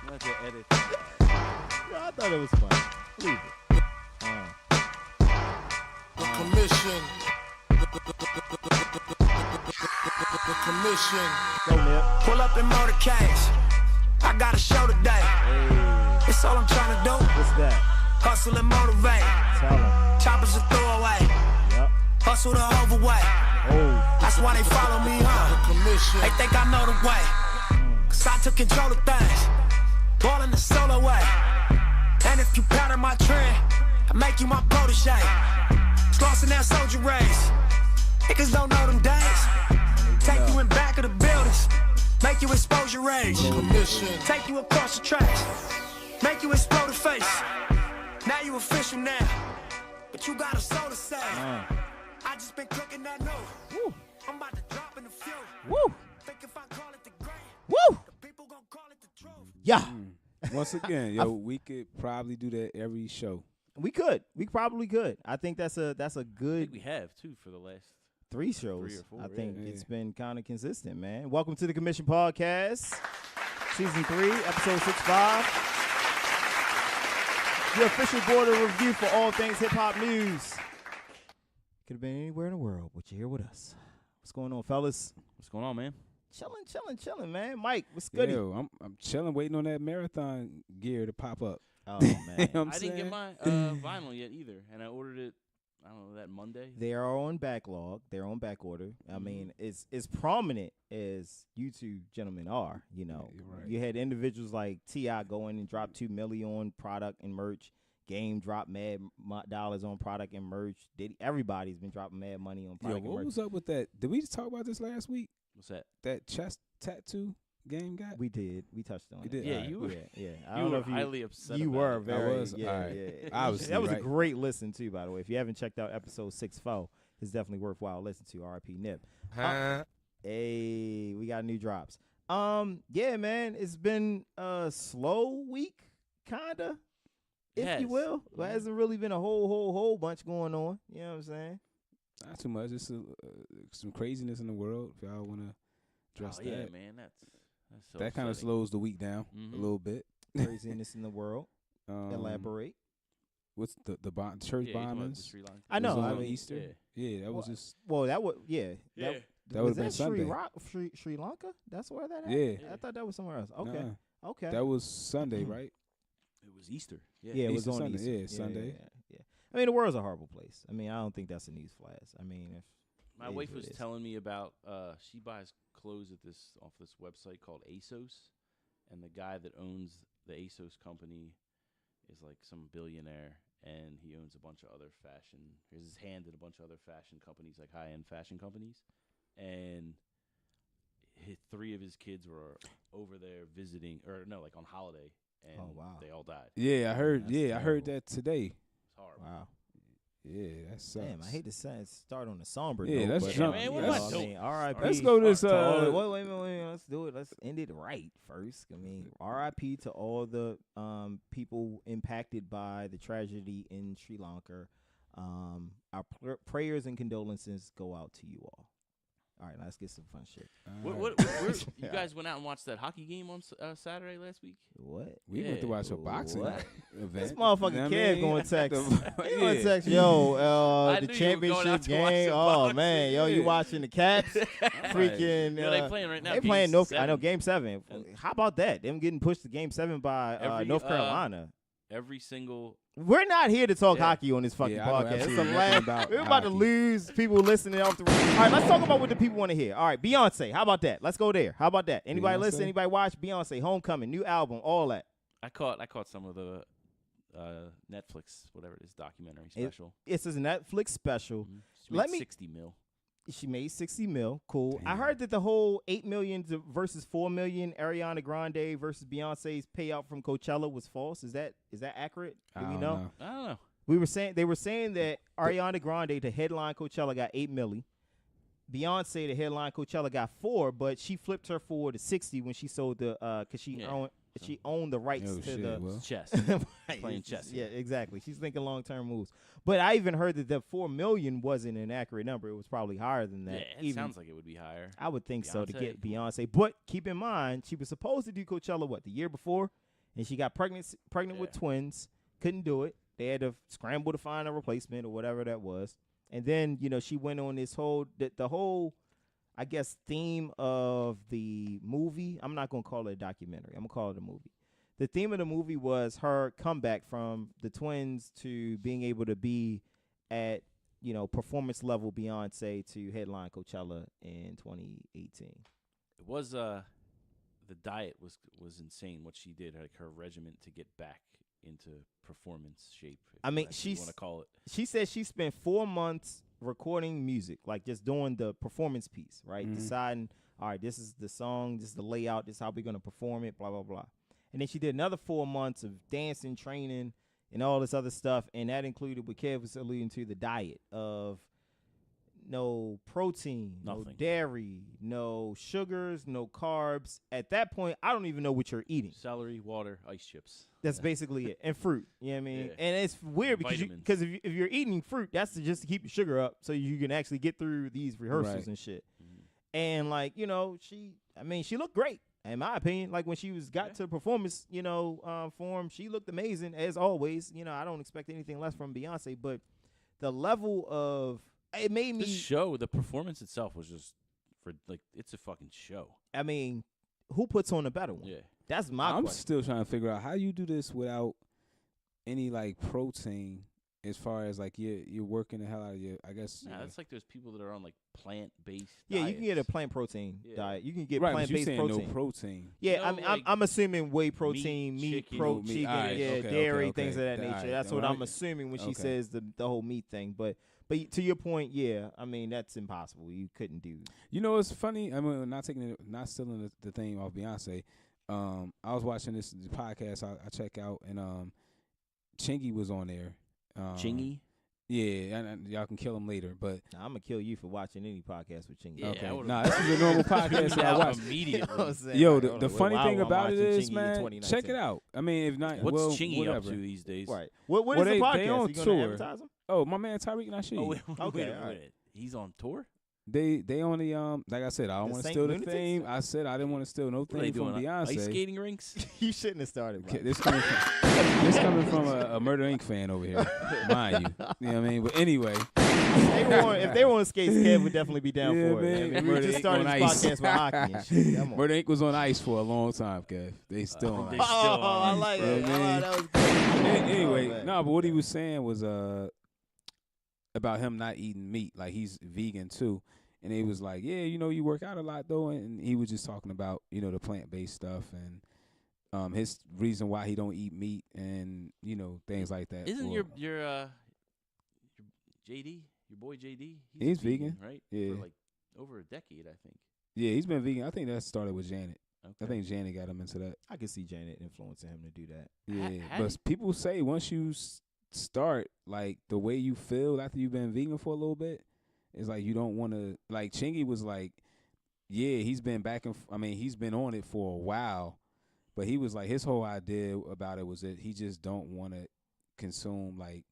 Let's edit. No, I thought it was fun. Leave it. The commission. The commission. Go, Nip. Pull up in motorcades. I got a show today. Hey, It's all I'm trying to do. what's that? Hustle and motivate. Tell him. Choppers a throwaway. Yep. Hustle the overweight. Oh, That's why they follow me, huh? Commission. They think I know the way. Cause I took control of things. Ballin' the solo way. And if you pattern my trend, I make you my protege. Slossin' that soldier race. Niggas don't know them days. Take you in back of the buildings. Make you expose your rage. Commission. Take you across the tracks. Make you explode the face. Now you official now. But you got a soul to say. I just been cooking that note. woo, I'm about to drop in a few. woo, Think if I call it the great, woo. the people gon' call it the truth. Yeah, Once again, yo, we could probably do that every show. we could. We probably could. I think that's a I good think we have too for the last. 3 shows. 3 or 4, I think yeah. it's been kind of consistent, man. Welcome to the Commission Podcast, Season 3, Episode 65. Your official board of review for all things hip-hop news. Could have been anywhere in the world, but you're here with us. What's going on, fellas? What's going on, man? Chilling, man. Mike, what's goody? Yo, I'm chilling, waiting on that marathon gear to pop up. Oh, You know man. what I'm I didn't saying? get my vinyl yet either, and I ordered it. I don't know, that Monday. They are on backlog. They're on back order. I mean, it's as prominent as you two gentlemen are. You know, Yeah, you're right. you had individuals like T.I. go in and drop $2 million on product and merch. Game dropped mad dollars on product and merch. Everybody's been dropping mad money on Yo, product and what merch. was up with that? Did we just talk about this last week? What's that? That chest tattoo game got? We did. We touched on We it. did? Yeah, Alright. you were. Yeah. I You don't know were if you highly upset. You about were it. very. was? Yeah, Alright. yeah. Obviously, that was a right? great listen too. By the way, if you haven't checked out episode 64, it's definitely worthwhile listen to. R.I.P. Nip. Hey, we got new drops. Yeah, man, it's been a slow week, kinda, if you Yes. will. There hasn't really been a whole bunch going on. You know what I'm saying? Not too much. Just some craziness in the world. If y'all want to address Oh, yeah, that. man. That's so That kind of upsetting. slows the week down Mhm. a little bit. Craziness in the world. Elaborate. What's the church Yeah, you talking about the bombings? Sri Lanka? I know. Was I on mean, Easter. Yeah. Yeah, that was Well, just well, that would Yeah. that was would have been Sunday. Sri Lanka? That's where that Yeah. happened? I thought that was somewhere else. Okay. Nah, Okay. that was Sunday, right? It was Easter. Yeah, it was Easter on Sunday. Easter. Yeah, Sunday. Yeah. I mean, the world's a horrible place. I mean, I don't think that's a news flash. I mean, if My It is wife what was it is. telling me about she buys clothes off this website called ASOS, and the guy that owns the ASOS company is like some billionaire, and he owns a bunch of other fashion. He has his hand in a bunch of other fashion companies, like high-end fashion companies, and 3 of his kids were over there visiting, or no, like on holiday, and Oh, wow. they all died. Yeah, I heard. That's I heard terrible. that today. It's horrible. wow. Yeah, that sucks. Damn, I hate to start on a somber Yeah, note. let's but, jump. man, we're you not know, I dope. mean, R.I.P. Let's go this. to all wait a minute, let's do it. Let's end it right first. I mean, R.I.P. to all the people impacted by the tragedy in Sri Lanka. Our prayers and condolences go out to you all. All right, let's get some fun shit. You guys went out and watched that hockey game on Saturday last week? What? We went to Yeah. watch a boxing What? event. This You motherfucking know what I kid mean? going to text. He gonna Yeah. text, yo, I the knew you were going championship out to watch game. some Oh boxing. man, yo, you Yeah. watching the Caps? Freaking. Yeah, they playing right now. They Game playing I know 7. Game 7. And- How about that? Them getting pushed to Game 7 by Every, North Carolina. Every single We're not here to talk Yeah. hockey on this fucking Yeah, I know podcast. It's a absolutely laugh. nothing about We're about to hockey. lose people listening off the. All right, let's talk about what the people want to hear. All right, Beyonce. How about that? Let's go there. How about that? Anybody listen? Beyonce? Anybody watch? Beyonce, Homecoming, new album, all that. I caught some of the Netflix, whatever it is, documentary special. It's a Netflix special. Mhm. She Let made me- 60 mil. She made 60 mil. Cool. I Damn. heard that the whole 8 million versus 4 million Ariana Grande versus Beyonce's payout from Coachella was false. Is that accurate? Do I we don't know? I don't know. They were saying that Ariana Grande to headline Coachella got 8 milli. Beyonce to headline Coachella got 4, but she flipped her 4 to 60 when she sold the because she Yeah. owned She owned the rights Oh, to shit, the well. Chess. Right, Playing it's- chess, Yeah, yeah. exactly. She's thinking long-term moves. But I even heard that the 4 million wasn't an accurate number. It was probably higher than that. Yeah, it even, sounds like it would be higher. I would think so to Beyonce, get come on. Beyonce. But keep in mind, she was supposed to do Coachella the year before, and she got pregnant with Yeah. twins. Couldn't do it. They had to scramble to find a replacement or whatever that was. And then she went on this whole the whole, I guess, theme of the movie. I'm not gonna call it a documentary. I'm gonna call it a movie. The theme of the movie was her comeback from the twins to being able to be at performance level Beyonce to headline Coachella in 2018. It was the diet was insane. What she did, like her regimen to get back into performance shape. I mean, you want to call it. She said she spent 4 months recording music, like just doing the performance piece, right? Mhm. Deciding, all right, this is the song, this is the layout, this is how we're gonna perform it, blah blah blah. And then she did another 4 months of dancing, training, and all this other stuff, and that included what Kev was alluding to, the diet of no protein, no Nothing. dairy, no sugars, no carbs. At that point, I don't even know what you're eating. Celery, water, ice chips. That's basically it. And fruit. You know what I mean? Yeah. And it's weird because Vitamins. if you're eating fruit, that's just to keep your sugar up so you can actually get through these rehearsals Right. and shit. Mhm. And she looked great. In my opinion, like when she got Yeah. to performance, form, she looked amazing as always. I don't expect anything less from Beyonce, but the level of it made The me. show, the performance itself was just it's a fucking show. I mean, who puts on a better one? Yeah. That's my I'm question. still trying to figure out how you do this without any like protein, as far as like you're working the hell out of your. I guess. Nah, it's like those people that are on like plant-based. Yeah, you can get a diets. plant protein Yeah. diet. You can get right, but you plant-based saying protein. no protein. Yeah, No, I mean, like I'm assuming whey protein, meat, chicken. protein, Meat. chicken, Alright, yeah, okay, dairy, okay, things of that nature. alright, That's what alright. I'm assuming when she Okay. says the whole meat thing. But to your point, yeah, I mean that's impossible. You couldn't do. You know, it's funny. I mean, not stealing the thing off Beyonce. I was watching this podcast I check out, and Chingy was on there. Chingy. Yeah, and y'all can kill him later, but Now, I'm gonna kill you for watching any podcast with Chingy. Yeah, okay. I would've- Nah, this is a normal podcast that I watch. Immediately. Yo, the funny thing about it is, man, check it out. I mean, if not, What's well, Chingy whatever. up to these days? Right. What Well, is the they podcast? on You gonna tour. advertise them? Oh, my man Tyreek Nasheed. Oh, wait, Okay, wait a alright. minute. He's on tour? They on the like I said, I don't The want to Saint steal the Lunatics? theme. I said I didn't want to steal no What are they thing from doing? Beyonce. Ice skating rinks? You shouldn't have started. Okay, Bro. this coming from a Murder Inc. fan over here, mind you. You know what I mean? But anyway, If they were on skates, Kev would definitely be down Yeah, for man. it. I mean, we Murder just Inc. started on this ice. podcast with hockey and shit. Come on. Murder Inc. was on ice for a long time, Kev. They still on They ice. still Oh, I on. like Yeah, it. man. That was good. Anyway, Oh, man. no, but what he was saying was about him not eating meat. Like he's vegan too. And he was like, yeah, you work out a lot though, and he was just talking about, the plant-based stuff and his reason why he don't eat meat and things like that. Isn't Or- your JD, your boy JD? He's vegan. right? Yeah. For like over a decade, I think. Yeah, he's been vegan. I think that started with Janet. Okay. I think Janet got him into that. I can see Janet influencing him to do that. Yeah, how but do people say once you start, like the way you feel after you've been vegan for a little bit, it's like you don't want to. Like Chingy was like, yeah, he's been back and he's been on it for a while, but he was like his whole idea about it was that he just don't want to consume like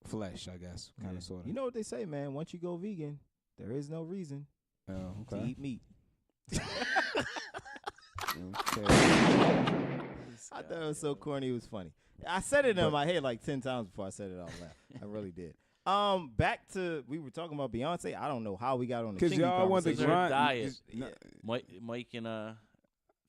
flesh, I guess, kind of sort of. You know what they say, man? Once you go vegan, there is no reason Oh, to okay. eat meat. Okay. I thought it was so corny. It was funny. I said it in my head like 10 times before I said it out loud. I really did. Back to we were talking about Beyonce. I don't know how we got on the Because Chingy y'all want the conversation. Their grind. diet. no, Mike and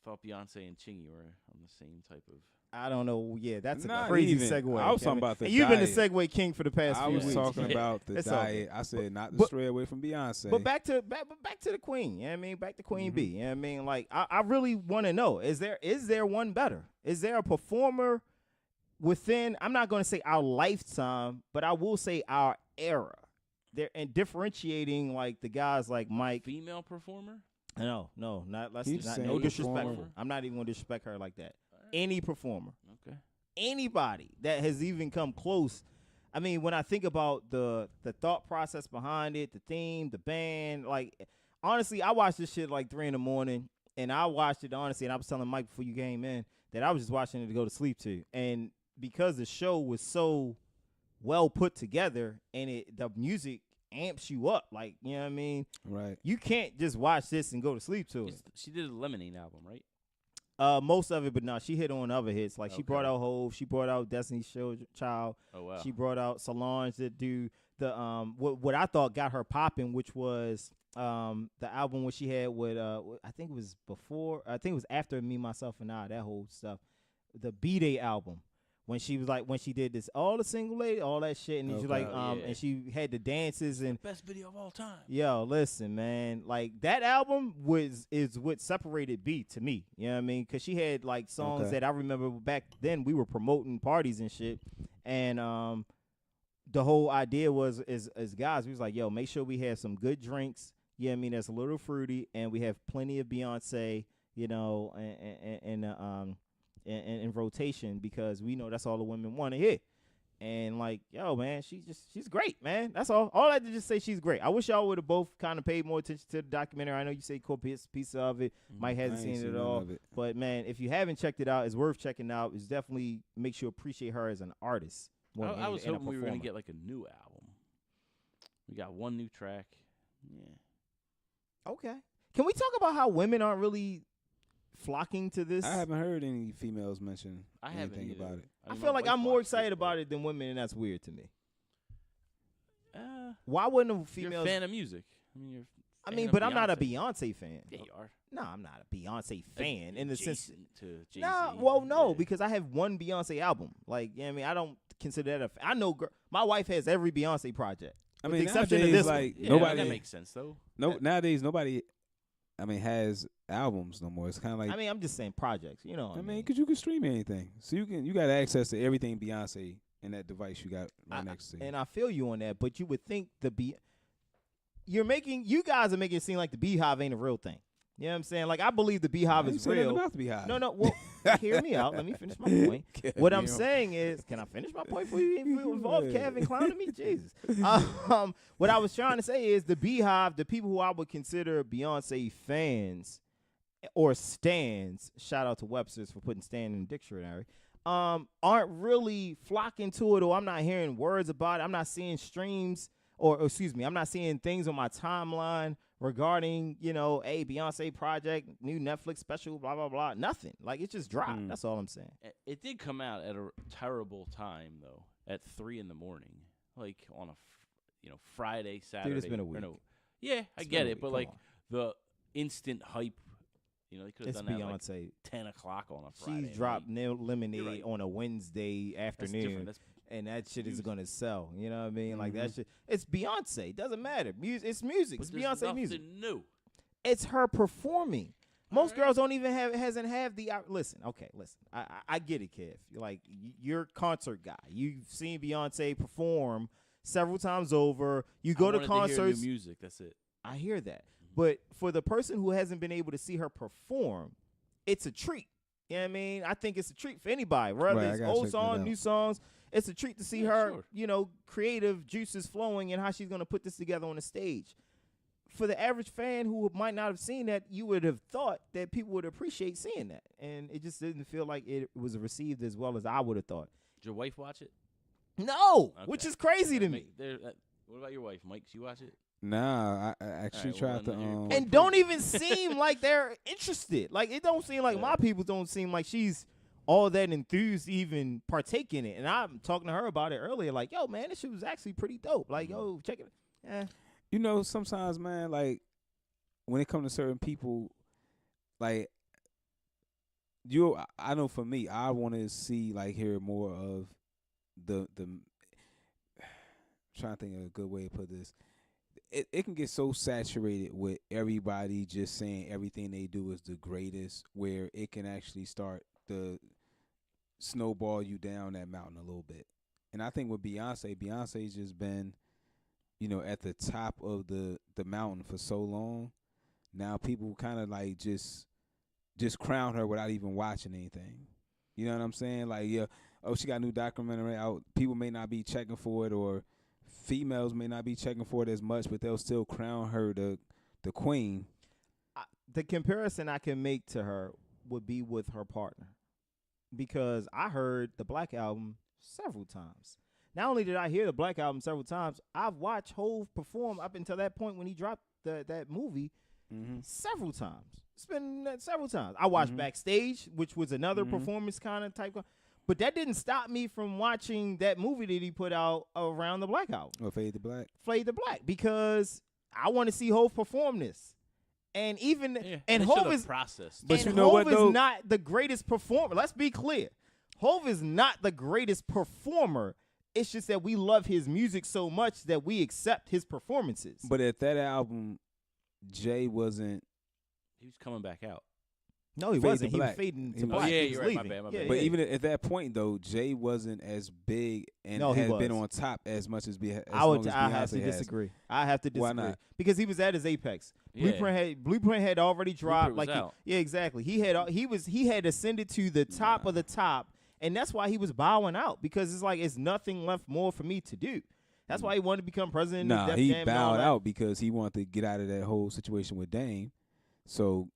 thought Beyonce and Chingy were on the same type of. I don't know. Yeah, that's a Not crazy even. segue. I was talking Kevin. about the And you've been the diet. segue king for the past I few was weeks. talking Yeah. about the It's all diet. I said not to But- stray away from Beyonce. But back to the queen. You know what I mean? Back to Queen Mhm. B. You know what I mean? Like I really want to know, is there one better? Is there a performer within, I'm not going to say our lifetime, but I will say our era. They're and differentiating like the guys like Mike. Female performer? No, not let's He's not saying no disrespectful. performer. I'm not even going to disrespect her like that. Any performer, Okay. anybody that has even come close. I mean, when I think about the thought process behind it, the theme, the band, like honestly, I watched this shit like 3 a.m, and I watched it honestly, and I was telling Mike before you came in, that I was just watching it to go to sleep to. And because the show was so well put together and the music amps you up, like, you know what I mean? Right. You can't just watch this and go to sleep to it. She did a Lemonade album, right? Most of it, but no, she hit on other hits. Like, she brought out Hove, she brought out Destiny's Child. Oh, wow. She brought out Solange that do the what I thought got her popping, which was the album where she had with I think it was after Me, Myself, and I, that whole stuff. The B-Day album. When she did this, all the single lady, all that shit, and she and she had the dances and best video of all time. Yo, listen, man, like that album is what separated B to me. You know what I mean? Because she had like songs that I remember back then we were promoting parties and shit, and the whole idea was as guys, we was like, yo, make sure we have some good drinks. You know what I mean? That's a little fruity, and we have plenty of Beyonce, you know, and in rotation because we know that's all the women want to hear. And like, yo, man, she's great, man. That's all. All I had to just say she's great. I wish y'all would have both kind of paid more attention to the documentary. I know you say caught piece of it. Mike hasn't seen it at all. But man, if you haven't checked it out, it's worth checking out. It's definitely makes you appreciate her as an artist. I was hoping we were gonna get like a new album. We got one new track. Yeah. Okay. Can we talk about how women aren't really flocking to this? I haven't heard any females mention anything about it. I feel like I'm more excited about it than women, and that's weird to me. Why wouldn't females? You're a fan of music. But I'm not a Beyonce fan. Yeah, you are. No, I'm not a Beyonce fan in the sense. To Jay-Z. Nah, well, no, because I have one Beyonce album. Like, you know what I mean, I don't consider that I know. My wife has every Beyonce project. I mean, the exception nowadays, of this like one. nobody. That makes sense though. No, nowadays nobody. Has albums no more. It's kind of like. I'm just saying projects. You know. What I mean, because you can stream anything, so you got access to everything Beyonce in that device you got next to you. And I feel you on that, but you would think you guys are making it seem like the Beehive ain't a real thing. You know what I'm saying? Like, I believe the Beehive is real. About the Beehive. No. Well, hear me out. Let me finish my point. What I'm saying is, can I finish my point before you involve Kevin clowning me? Jesus. What I was trying to say is the Beehive, the people who I would consider Beyonce fans or stans, shout out to Webster's for putting stan in the dictionary, aren't really flocking to it, or I'm not hearing words about it. I'm not seeing streams, I'm not seeing things on my timeline regarding, a Beyonce project, new Netflix special, blah, blah, blah. Nothing. Like, it just dropped. That's all I'm saying. It did come out at a terrible time, though, at 3 a.m, like on a Friday, Saturday. Dude, it's been a week. Yeah, I get it, but like the instant hype, they could have It's done Beyonce. that like 10 o'clock on a Friday. She's dropped night. Lemonade on a Wednesday afternoon. And that shit is going to sell. You know what I mean? Like, that shit. It's Beyonce. It doesn't matter. It's music. It's Beyonce music. New. It's her performing. Most girls don't even hasn't the listen. I get it, Kev. Like, you're a concert guy. You've seen Beyonce perform several times over. You go to concerts. To hear new music. That's it. I hear that. But for the person who hasn't been able to see her perform, it's a treat. You know what I mean? I think it's a treat for anybody. Whether it's old songs, new songs. It's a treat to see her, creative juices flowing and how she's going to put this together on the stage. For the average fan who might not have seen that, you would have thought that people would appreciate seeing that. And it just didn't feel like it was received as well as I would have thought. Did your wife watch it? No, which is crazy to me. What about your wife, Mike? She watch it? Nah, I actually tried to. And don't even seem like they're interested. Like, it don't seem like my people don't seem like she's all that enthused to even partake in it. And I'm talking to her about it earlier, like, yo, man, this shit was actually pretty dope. Like, yo, check it. Sometimes, man, like, when it comes to certain people, like, I know for me, I want to see, like, hear more of the I'm trying to think of a good way to put this. It can get so saturated with everybody just saying everything they do is the greatest, where it can actually start to snowball you down that mountain a little bit. And I think with Beyonce's just been, at the top of the mountain for so long. Now people kind of like just crown her without even watching anything. You know what I'm saying? Like, she got a new documentary out. People may not be checking for it, or females may not be checking for it as much, but they'll still crown her the queen. The comparison I can make to her would be with her partner. because I heard the Black Album several times. Not only did I hear the Black Album several times, I've watched Hov perform up until that point when he dropped that movie several times. It's been several times. I watched Backstage, which was another performance kind of type. But that didn't stop me from watching that movie that he put out around the Black Album. Or Fade to Black. Fade to Black, because I want to see Hov perform this. And even and Hov is processed. But and you know Hov what, though? is not the greatest performer. Let's be clear. Hov is not the greatest performer. It's just that we love his music so much that we accept his performances. But at that album, Jay wasn't. He was coming back out. No, he Fade to wasn't. He was Black. fading to He was- black. yeah, He was you're right. My leaving. bad, my Yeah, bad. But yeah. even at that point, though, Jay wasn't as big and No, he had been was. on top as much as I long as have to Beyonce has. disagree. I have to disagree. Why not? Because he was at his apex. Yeah. Blueprint had already dropped. was Like out. yeah, exactly. He had ascended to the top of the top, and that's why he was bowing out, because it's like it's nothing left more for me to do. That's why he wanted to become president. of Nah, Def he Jam and all bowed that. out because he wanted to get out of that whole situation with Dame. So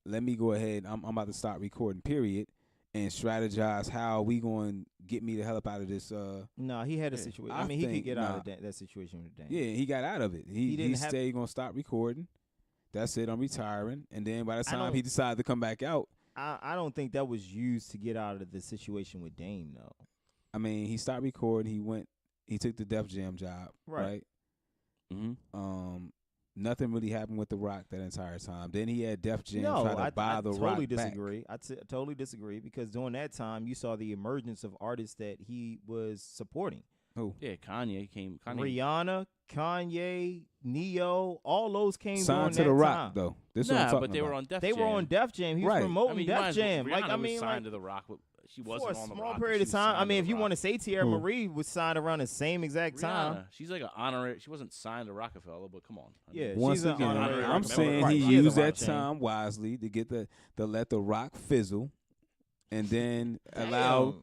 let me go ahead. I'm about to start recording, period, and strategize how we going to get me the hell up out of this. No, he had a Yeah, situation. I I mean, he could think- get out nah. of that situation with Dame. Yeah, he got out of it. He didn't have- said he going to stop recording. That's it. I'm retiring. And then by the time don't- he decided to come back out, I don't think that was used to get out of the situation with Dame, though. I mean, he stopped recording. He took the Def Jam job, right? Mm-hmm. Nothing really happened with The Rock that entire time. Then he had Def Jam No, try to buy I The totally Rock disagree. I totally disagree, because during that time you saw the emergence of artists that he was supporting. back. Who? Yeah, Kanye came. Rihanna, Kanye, Neo, all those came Signed to during The that Rock, time. though. This is what I'm Nah, talking but they about. were on Def They Jam. were on Def Jam. He was Right. promoting I mean, Def Jam. Rihanna Like was signed to The Rock, but she for wasn't a on The small Rock. period but of she was time. I signed mean, to if The you Rock. want to say Tierra Who? Marie was signed around the same exact time. Rihanna, she's like an honorary. She wasn't signed to Rockefeller, but come on. I Yeah, mean, Once she's an again, honorary I'm member. saying Right, he she is a used Rock that chain. time wisely to get to let The Rock fizzle, and then allow. Damn.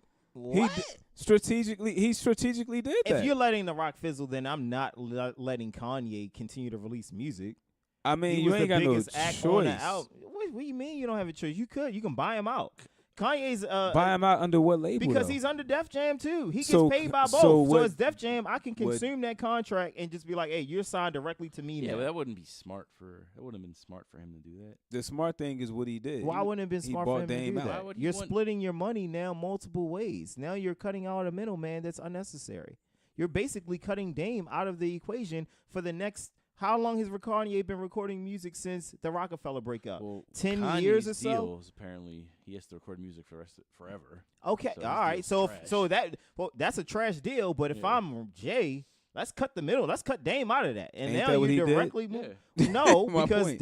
He What? He strategically did that. If you're letting The Rock fizzle, then I'm not letting Kanye continue to release music. I mean, He you was ain't the got no biggest act on the choice. album. What do you mean you don't have a choice? You can buy him out. Kanye's Buy him out under what label? because though? he's under Def Jam too. He gets So- paid by both. so So, what- as Def Jam, I can what- consume that contract and just be like, "Hey, you're signed directly to me yeah, now." but that wouldn't be smart for. That wouldn't have been smart for him to do that. The smart thing is what he did. Why wouldn't it have been he smart bought for him to Dame do out. Why that? would he You're want- splitting your money now multiple ways. Now you're cutting out a middleman that's unnecessary. You're basically cutting Dame out of the equation for the next. How long has Kanye been recording music since the Rockefeller breakup? Well, 10 Kanye's years or so? deals, apparently, he has to record music for the rest forever. Okay, So his all right. deal's So trash. that's a trash deal. But if Yeah. I'm Jay, let's cut the middle. Let's cut Dame out of that. And Ain't now that what you he did? directly move. Yeah. No, My because point.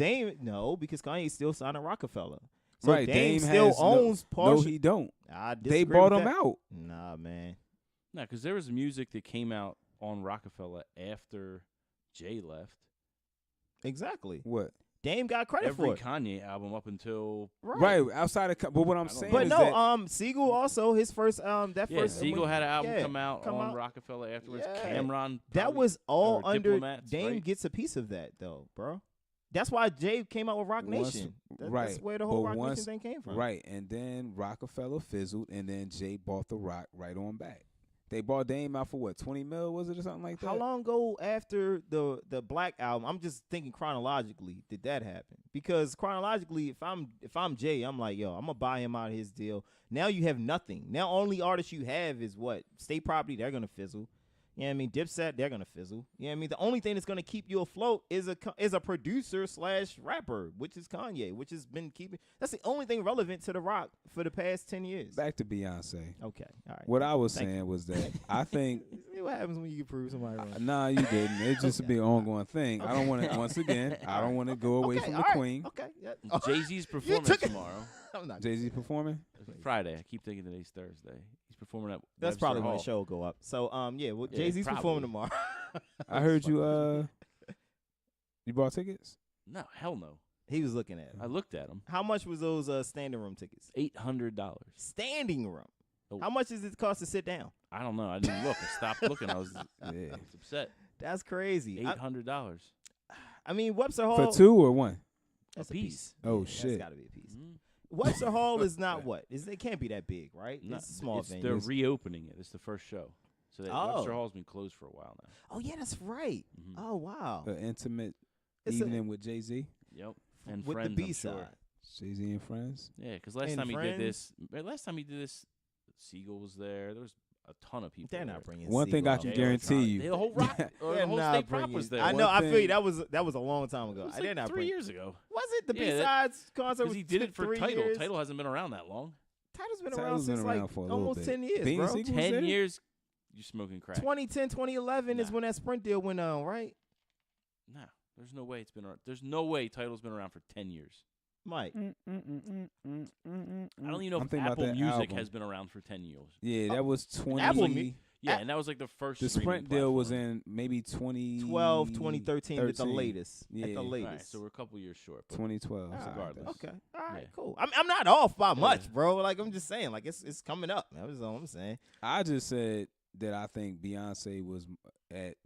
because Kanye still signed to Rockefeller. So right, Dame Dame still has owns no, partial. he don't. I They disagree bought with him that. out. Nah, man. No, because there was music that came out on Rockefeller after Jay left. Exactly. What? Dame got credit Every for it. Kanye album up until Right, outside of. But what I'm I don't saying know. But is no, that Siegel also his first that yeah, first Siegel had an album yeah, come out come on out. Rockefeller afterwards. Yeah. Cameron That probably- was all or under Diplomats, Dame right? gets a piece of that though, bro. That's why Jay came out with Rock Once- Nation. That's right, where the whole but Rock once- Nation thing came from. right, and then Rockefeller fizzled, and then Jay bought The Rock right on back. They bought Dame out for what, 20 mil, was it, or something like that? How long ago after the Black album? I'm just thinking chronologically. Did that happen? Because chronologically, if I'm Jay, I'm like, yo, I'm gonna buy him out of his deal. Now you have nothing. Now only artist you have is what? State Property. They're gonna fizzle. You know what I mean? Dipset, they're gonna fizzle. You know what I mean? The only thing that's gonna keep you afloat is a producer / rapper, which is Kanye, which has been keeping. That's the only thing relevant to The Rock for the past 10 years. Back to Beyonce. Okay, all right. What I was Thank saying was that I think. See what happens when you can prove somebody wrong. Nah, you didn't. It's just a big ongoing thing. I don't want to. Once again, I don't want to go away Okay, from all the right, queen. Okay, yeah. Jay Z's performance took it. tomorrow. I'm not. Jay Z performing. Friday. I keep thinking today's Thursday. He's performing at. That's Webster probably when Hall. the show will go up. So yeah, well, Yeah, Jay Z's performing probably. tomorrow. I heard you. You bought tickets? No, hell no. He was looking at it. I looked at him. How much was those standing room tickets? $800. Standing room. Oh. How much does it cost to sit down? I don't know. I didn't look. I stopped looking. I was upset. That's crazy. $800. I mean, Webster Hall For two or one? That's a piece. Oh Yeah, shit! That's got to be a piece. Mhm. Webster Hall is not what? It can't be that big, right? No, It's a small They're venue. reopening it. It's the first show. So that Oh. Webster Hall's been closed for a while now. Oh yeah, that's right. Mhm. Oh wow. An intimate It's evening with Jay-Z. Yep. And with friends, the I'm B sure. side. Jay-Z and friends. Yeah, because last And time he did friends. this, Siegel was there. There was a ton of people. They're there. not bringing. One thing Siegel I out. can Jay guarantee Electronic. you. The whole rock, or They're the whole not state prop bringing- was there. I know. One I feel thing- you. That was a long time ago. It was I did like not 3 bring. years ago. Was it the Yeah, B-sides concert? Because he did it for 3 Title. years? Title hasn't been around that long. Title's been Title's around been since around like for a little almost bit. 10 years, Beanie bro. Siegel was 10 there? years, you smoking crack. 2010, 2011 is Nah. when that Sprint deal went on, right? Nah, there's no way it's been around. There's no way Title's been around for 10 years. Mike. I don't even know I'm if thinking about Apple that Music album. has been around for 10 years. Yeah, that was 20. Apple Mu- Yeah, and that was like the first. the streaming Sprint deal was platform. in maybe 2012, 2013 at the 13. latest. At Yeah. the All latest. right, so we're a couple years short. But 2012. All right, regardless. Okay. All right. Yeah. Cool. I'm not off by much, Yeah. bro. Like I'm just saying, like it's coming up. That was all I'm saying. I just said that I think Beyonce was at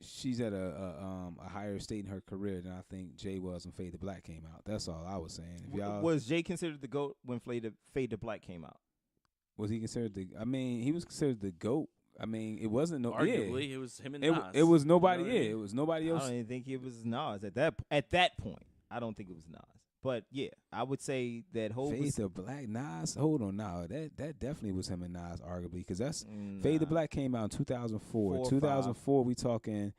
she's at a higher state in her career than I think Jay was when Fade to Black came out. That's all I was saying. If y'all Was Jay considered the GOAT when Fade to Black came out? was he considered the? I mean, he was considered the GOAT. I mean, it wasn't no. arguably, it was him and Yeah, Nas. it was nobody. You know what I Yeah, mean? it was nobody I else. don't even think it was Nas at that point. I don't think it was Nas. But yeah, I would say that Hov Fade was to Black, Nas. Hold on, now that definitely was him and Nas, arguably, because that's Nah. Fade to Black came out in 2004. 4 or 2004, we talking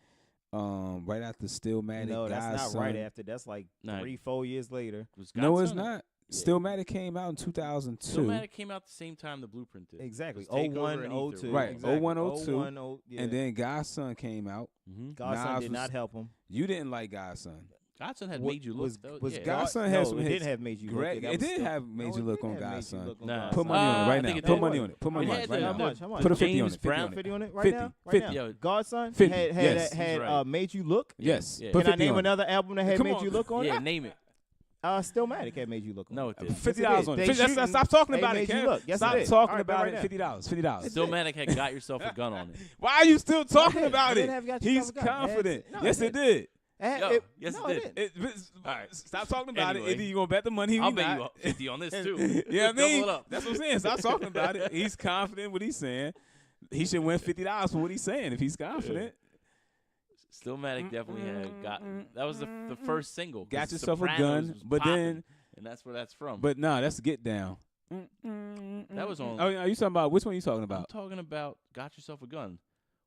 right after Stillmatic. No, that's not Godson. right after. That's like Nah. 3-4 years later. Was No, it's Godson? not. Yeah. Stillmatic came out in 2002. Stillmatic came out the same time the Blueprint did. Exactly. It was Takeover 01, and Ether, 02. Right, Exactly. 01, 02. 01, 0, yeah. And then Godson came out. Mm-hmm. Godson Nas did was- not help him. You didn't like Godson. Godson had What- Made You Look. was- though. was yeah. Godson no, had some it hits. didn't have Made You Greg, Look. That it was did still- have Made no, You it Look didn't on have Made You Godson. Look on Nah. Godson. Put money on it I right think now. it Put did. money on it. Put money It on had it right the- How now. much? How much? Put a 50 on James it. 50 on Brown. it. 50 on it right 50, now? Right 50. now? Yo, Godson 50, had yes. had He's right. Made You Look. Yes. Yeah. Put Can I 50 name on it. another album that had Come Made on. You Look on yeah, it? name it. Stillmatic had Made You Look on No, it. it didn't. $50 on it. They 50, shooting- stop talking they about it, made you Kev. look. Yes, Stop it did. talking All right, about right it. now. $50. $50. Stillmatic had Got Yourself a Gun on it. Why are you still talking ahead. about It it? didn't have Got He's Yourself a Gun. confident. No, Yes, it it did. Yo, yes, no, it did. All right, stop talking about Anyway. it. Either you gonna bet the money or I'll you bet not. you up 50 on this too. You know what I mean? Double it up. That's what I'm saying. Stop talking about it. He's confident what he's saying. He should win $50 for what he's saying if he's confident. Stillmatic definitely had got. That was the first single. 'cause Got yourself a Sopranos gun, was but popping, then, and that's where that's from. but nah, that's Get Down. That was on- Oh, are you talking about which one? Are you talking I'm about? talking about Got Yourself a Gun.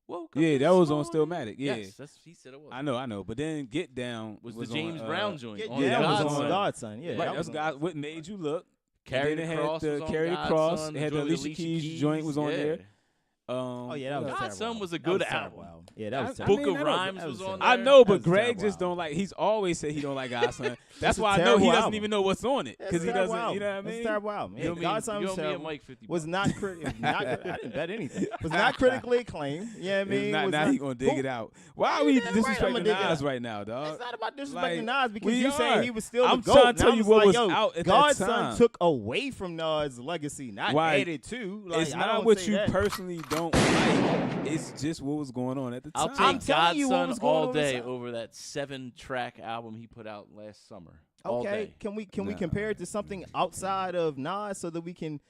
Woke up Yeah, this that was on morning. Stillmatic. Yeah, Yes, that's he said it was. I know. But then Get Down Was was the James on, Brown joint? Get on Yeah, Down that was was on on- Godson. Yeah, right, that that's was on- God. What Made You Look? Carry And the then it had Cross the was on Carry the Godson, Cross. It had the Joy Alicia Keys joint was on yeah. there. Oh yeah, that was what a else? Godson terrible was a album. good That was a terrible album. Yeah, that was I terrible. Book mean, of I don't- Rhymes that was was on a- there. I know, That but was a Greg terrible just don't album. like. He's always said he don't like Godson. That's a why I know terrible he doesn't album. even know what's on it That's because a he terrible doesn't. You know what I album. mean? It's a terrible album. You Yeah, owe me, Godson you was owe me and terrible. Mike 50 Was bucks. not I didn't bet anything. Was not critically acclaimed. You know what I mean? It's not, Was now he gonna dig it out. Why are we Yeah, right, I'ma disrespecting dig it Nas out. right now, dog? It's not about disrespecting Like, Nas because we you are. saying he was still I'm the GOAT. trying to And tell I you was what like, was yo, out at that Godson time. took away from Nas' legacy, not Right. added to. Like, It's I not don't what say you that. personally don't like. It's just what was going on at the I'll time. I'm take telling you what Godson was going all on day inside. over that 7-track album he put out last summer. All Okay, day. can we Nah. compare it to something outside of Nas so that we can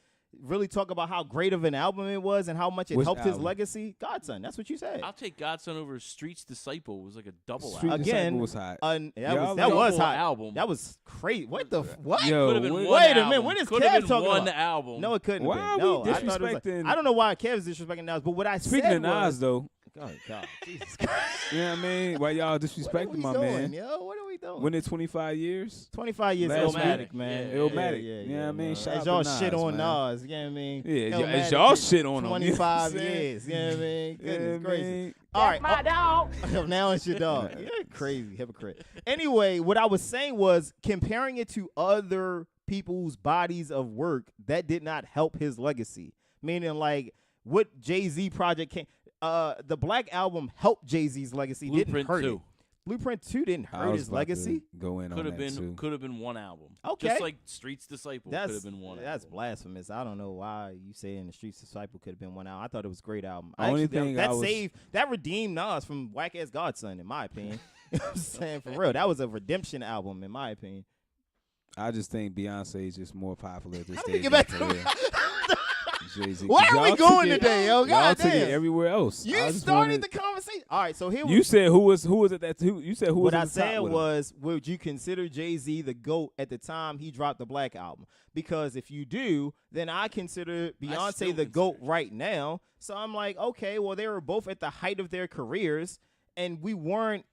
really talk about how great of an album it was and how much it Which helped his album? legacy? Godson, that's what you said. I'll take Godson over Streets Disciple. It was like a double Street album. Again, Disciple was hot. that Y'all was double hot. album. That was crazy. What the what? Yo, Could have been wait- one Wait a album. minute, what is Could have Kev been talking one about? album. No, it couldn't. Why have are been. we No, I thought it was like- disrespecting- I don't know why Kev's disrespecting Nas, but what I Speaking said of Nas, was, though, oh God, Jesus Christ. you know what I mean? Why y'all What are disrespecting we my doing, man? yo? What are we doing? When it 25 years? 25 years Last Illmatic, week. man. Yeah, Illmatic. You know what I mean? man. Shout As out y'all to shit Nas, on man. Nas, you know what I mean? Yeah, Illmatic it's y'all is shit on him. 25 You know what I'm saying? years, you know what I mean? You know Goodness what I gracious. mean? All right. My dog. Now it's your dog. You're crazy hypocrite. Anyway, what I was saying was comparing it to other people's bodies of work that did not help his legacy. Meaning like what Jay-Z project came the Black Album helped Jay-Z's legacy, didn't Blueprint hurt 2. it. Blueprint 2 didn't I hurt was his about to legacy. Go in Could on have that too. been one album. Okay. Just like Streets Disciple could That's have been one that's album. blasphemous. I don't know why you saying the Streets Disciple could have been one album. I thought it was a great album. The only Actually, thing that I was- saved that redeemed Nas from whack ass Godson, in my opinion. You know what I'm saying, for real. That was a redemption album, in my opinion. I just think Beyonce is just more popular at this How do we stage. get back of to her career. Jay-Z. Where 'Cause are we y'all going took it- today, yo? Y'all God took it damn. everywhere else. You I just started wanted- the conversation. All right, so here You said who was it that you said who was what at I the top said with him? was, would you consider Jay-Z the GOAT at the time he dropped the Black album? Because if you do, then I consider Beyonce still the GOAT consider right now. So I'm like, okay, well, they were both at the height of their careers, and we weren't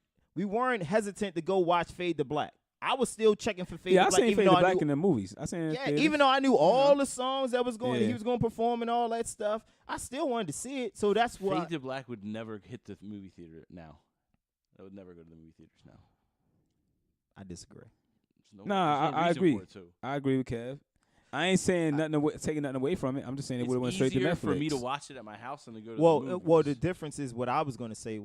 hesitant to go watch Fade to Black. I was still checking for Fade Yeah, to I Black, seen even Fade though to I Black knew in the movies. I seen it in Yeah, theaters. even though I knew all the songs that was going, Yeah. he was going to perform and all that stuff, I still wanted to see it. So that's why. Fade to Black would never hit the movie theater now. That would never go to the movie theaters now. I disagree. There's Nah, there's I reason agree. for it, too. I agree with Kev. I ain't saying nothing away, taking nothing away from it. I'm just saying it would have went It's straight to easier Netflix. for me to watch it at my house than to go to the Well, movies. the difference is what I was going to say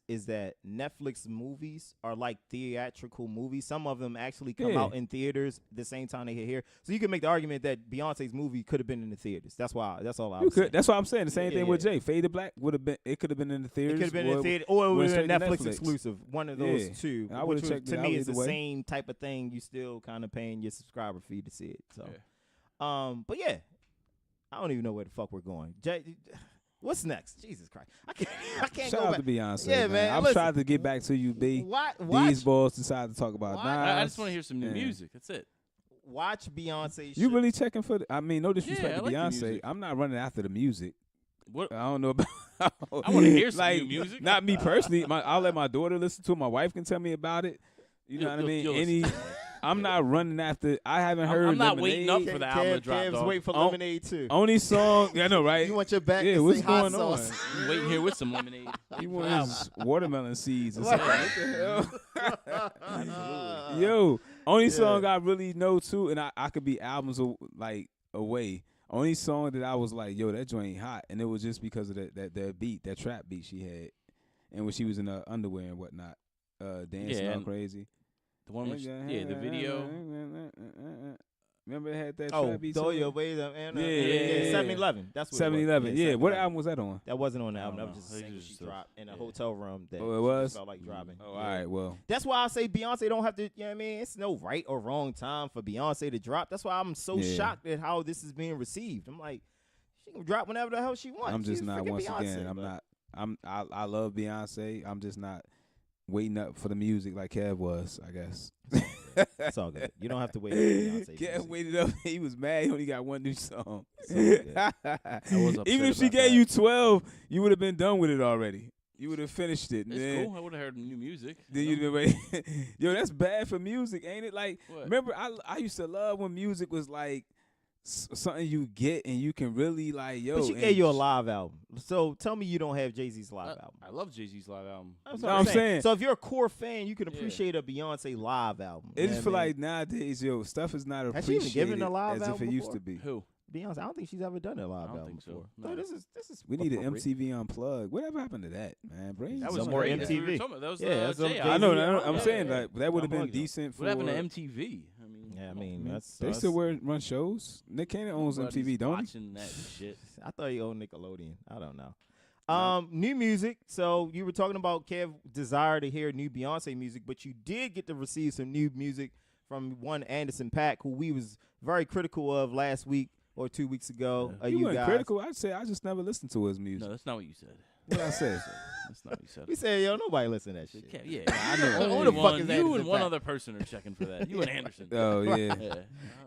is that Netflix movies are like theatrical movies. Some of them actually come Yeah. out in theaters the same time they hit here. So you can make the argument that Beyonce's movie could have been in the theaters. That's all I You was saying. could. That's what I'm saying. The same Yeah, thing with yeah. Jay. Fade to Black would have been. It could have been in the It theaters. could have been in or the theater, or it went would have straight been to Netflix Netflix. exclusive. One of those Yeah. two. I which would've was, checked to it out me, it's the either way. same type of thing. You still kind of paying your subscriber fee to see it. So, Yeah. but yeah, I don't even know where the fuck we're going. What's next? Jesus Christ, I can't Shout go out back. to Beyonce. Yeah, man, I'm listen. trying to get back to you, B. Watch These boys decided to talk about Watch- Nas. I just want to hear some new Yeah. music. That's it. Beyonce. You really checking for? I mean, no disrespect Yeah, I to like the Beyonce. music. I'm not running after the music. What? I don't know about. I want to hear some like, new music. Not me personally. I'll let my daughter listen to it. My wife can tell me about it. You know what I mean? You'll listen to it. I'm not running after. I haven't heard. I'm not Lemonade. waiting up for the album to drop, Cav's dog. waiting for Oh, Lemonade too. Only song. Yeah, I know, right? You want your back? Yeah, to what's say hot going on? sauce. I'm waiting here with some lemonade. He Waiting for the wants watermelon seeds or What? something. What the hell? Absolutely. Yo, only Yeah. song I really know too, and I could be albums away. Only song that I was like, yo, that joint hot, and it was just because of that beat, that trap beat she had, and when she was in her underwear and whatnot, dancing Yeah, all and crazy. The one with the video. Remember it had that Oh, trap beat. throw to it? your weight up and Yeah. 7-Eleven. That's what 7-Eleven. Yeah, what 7-Eleven. album was that on? That wasn't on the I album. don't That was just know. a I think single it was she just a- dropped in a yeah. hotel room. That Oh, it she was? just felt like dropping. Oh, Yeah. all right. Well, That's why I say Beyonce don't have to. You know what I mean? It's no right or wrong time for Beyonce to drop. That's why I'm so Yeah. shocked at how this is being received. I'm like, she can drop whenever the hell she wants. I'm just She's not. freaking Once Beyonce, again, I'm but- not. I love Beyonce. I'm just not waiting up for the music like Kev was. I guess. It's all good. You don't have to wait. For Beyonce Kev music. waited up. He was mad. He only got one new song. It's all good. was upset Even if she about gave that. you 12, you would have been done with it already. You would have finished it. It's Then, cool. I would have heard new music. then you you'd know? been waiting. Yo, that's bad for music, ain't it? Like, What? remember, I used to love when music was like something you get and you can really like, yo. But she and gave you a live album. So tell me you don't have Jay-Z's live album. I love Jay-Z's live album. That's No, what I'm saying. So if you're a core fan, you can Yeah. appreciate a Beyonce live album. It You just know feel what I mean? like nowadays, yo, stuff is not Has she even appreciated given a live as if album it used before? to be. Who? Beyonce, I don't think she's ever done a live I don't album think so. before. No. So this is We need an appropriate. MTV Unplugged. Whatever happened to that, man? Bring That Some was more great. That's what we were MTV. talking about. That was Yeah, that's Jay. what I know. Jay-Z I'm yeah, saying yeah. like that would have been Unplugged. decent for. What happened to MTV? I mean, Yeah, I come on. mean that's They still run shows. Nick Cannon owns Nobody's MTV, don't he? watching that shit. I thought you owned Nickelodeon. I don't know. New music. So you were talking about Kev desire to hear new Beyonce music, but you did get to receive some new music from one Anderson .Paak, who we was very critical of last week or 2 weeks ago. Yeah. You You weren't guys. critical. I'd say I just never listened to his music. No, that's not what you said. What I say? That's not what you said. We said, yo, nobody listen to that shit. Okay, yeah, I know. Only Who the fuck one- is you Anderson and one .Paak? other person are checking for that. You and Anderson. Oh yeah. Yeah.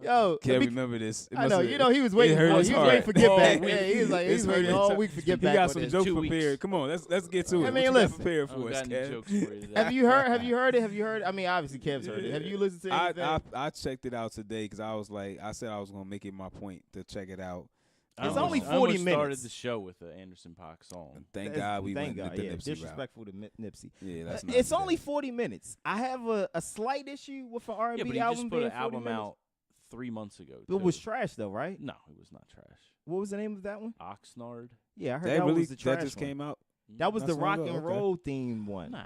Yo, Can't let me- remember this. It I know. must've- You know, he was waiting. it hurt For, his he was heart. waiting for Get All Back. week. Yeah, he was like, It's he's waiting hurt all his- week for Get He Back. got on some this. jokes 2 weeks. prepared. Come on, let's get to it. I What mean, you got listen. prepared I for don't us, got any Kev? jokes for you today. Have you heard? Have you heard it? Have you heard? I mean, obviously, Kev's heard it. Have you listened to anything? I checked it out today because I said I was gonna make it my point to check it out. It's I only almost 40 started minutes. the show with the Anderson .Paak song. And thank That's- God we thank went God, the yeah, Nipsey route. disrespectful to Nipsey. Yeah, that's not It's bad. only 40 minutes. I have a slight issue with an R&B Yeah, but he album just put being an 40 album minutes. out 3 months ago. It was too. trash though, right? No, it was not trash. What was the name of that one? Oxnard. Yeah, I heard that that really was the trash that just one. came out. That was Not the so rock long and ago, okay. roll theme one. Nah,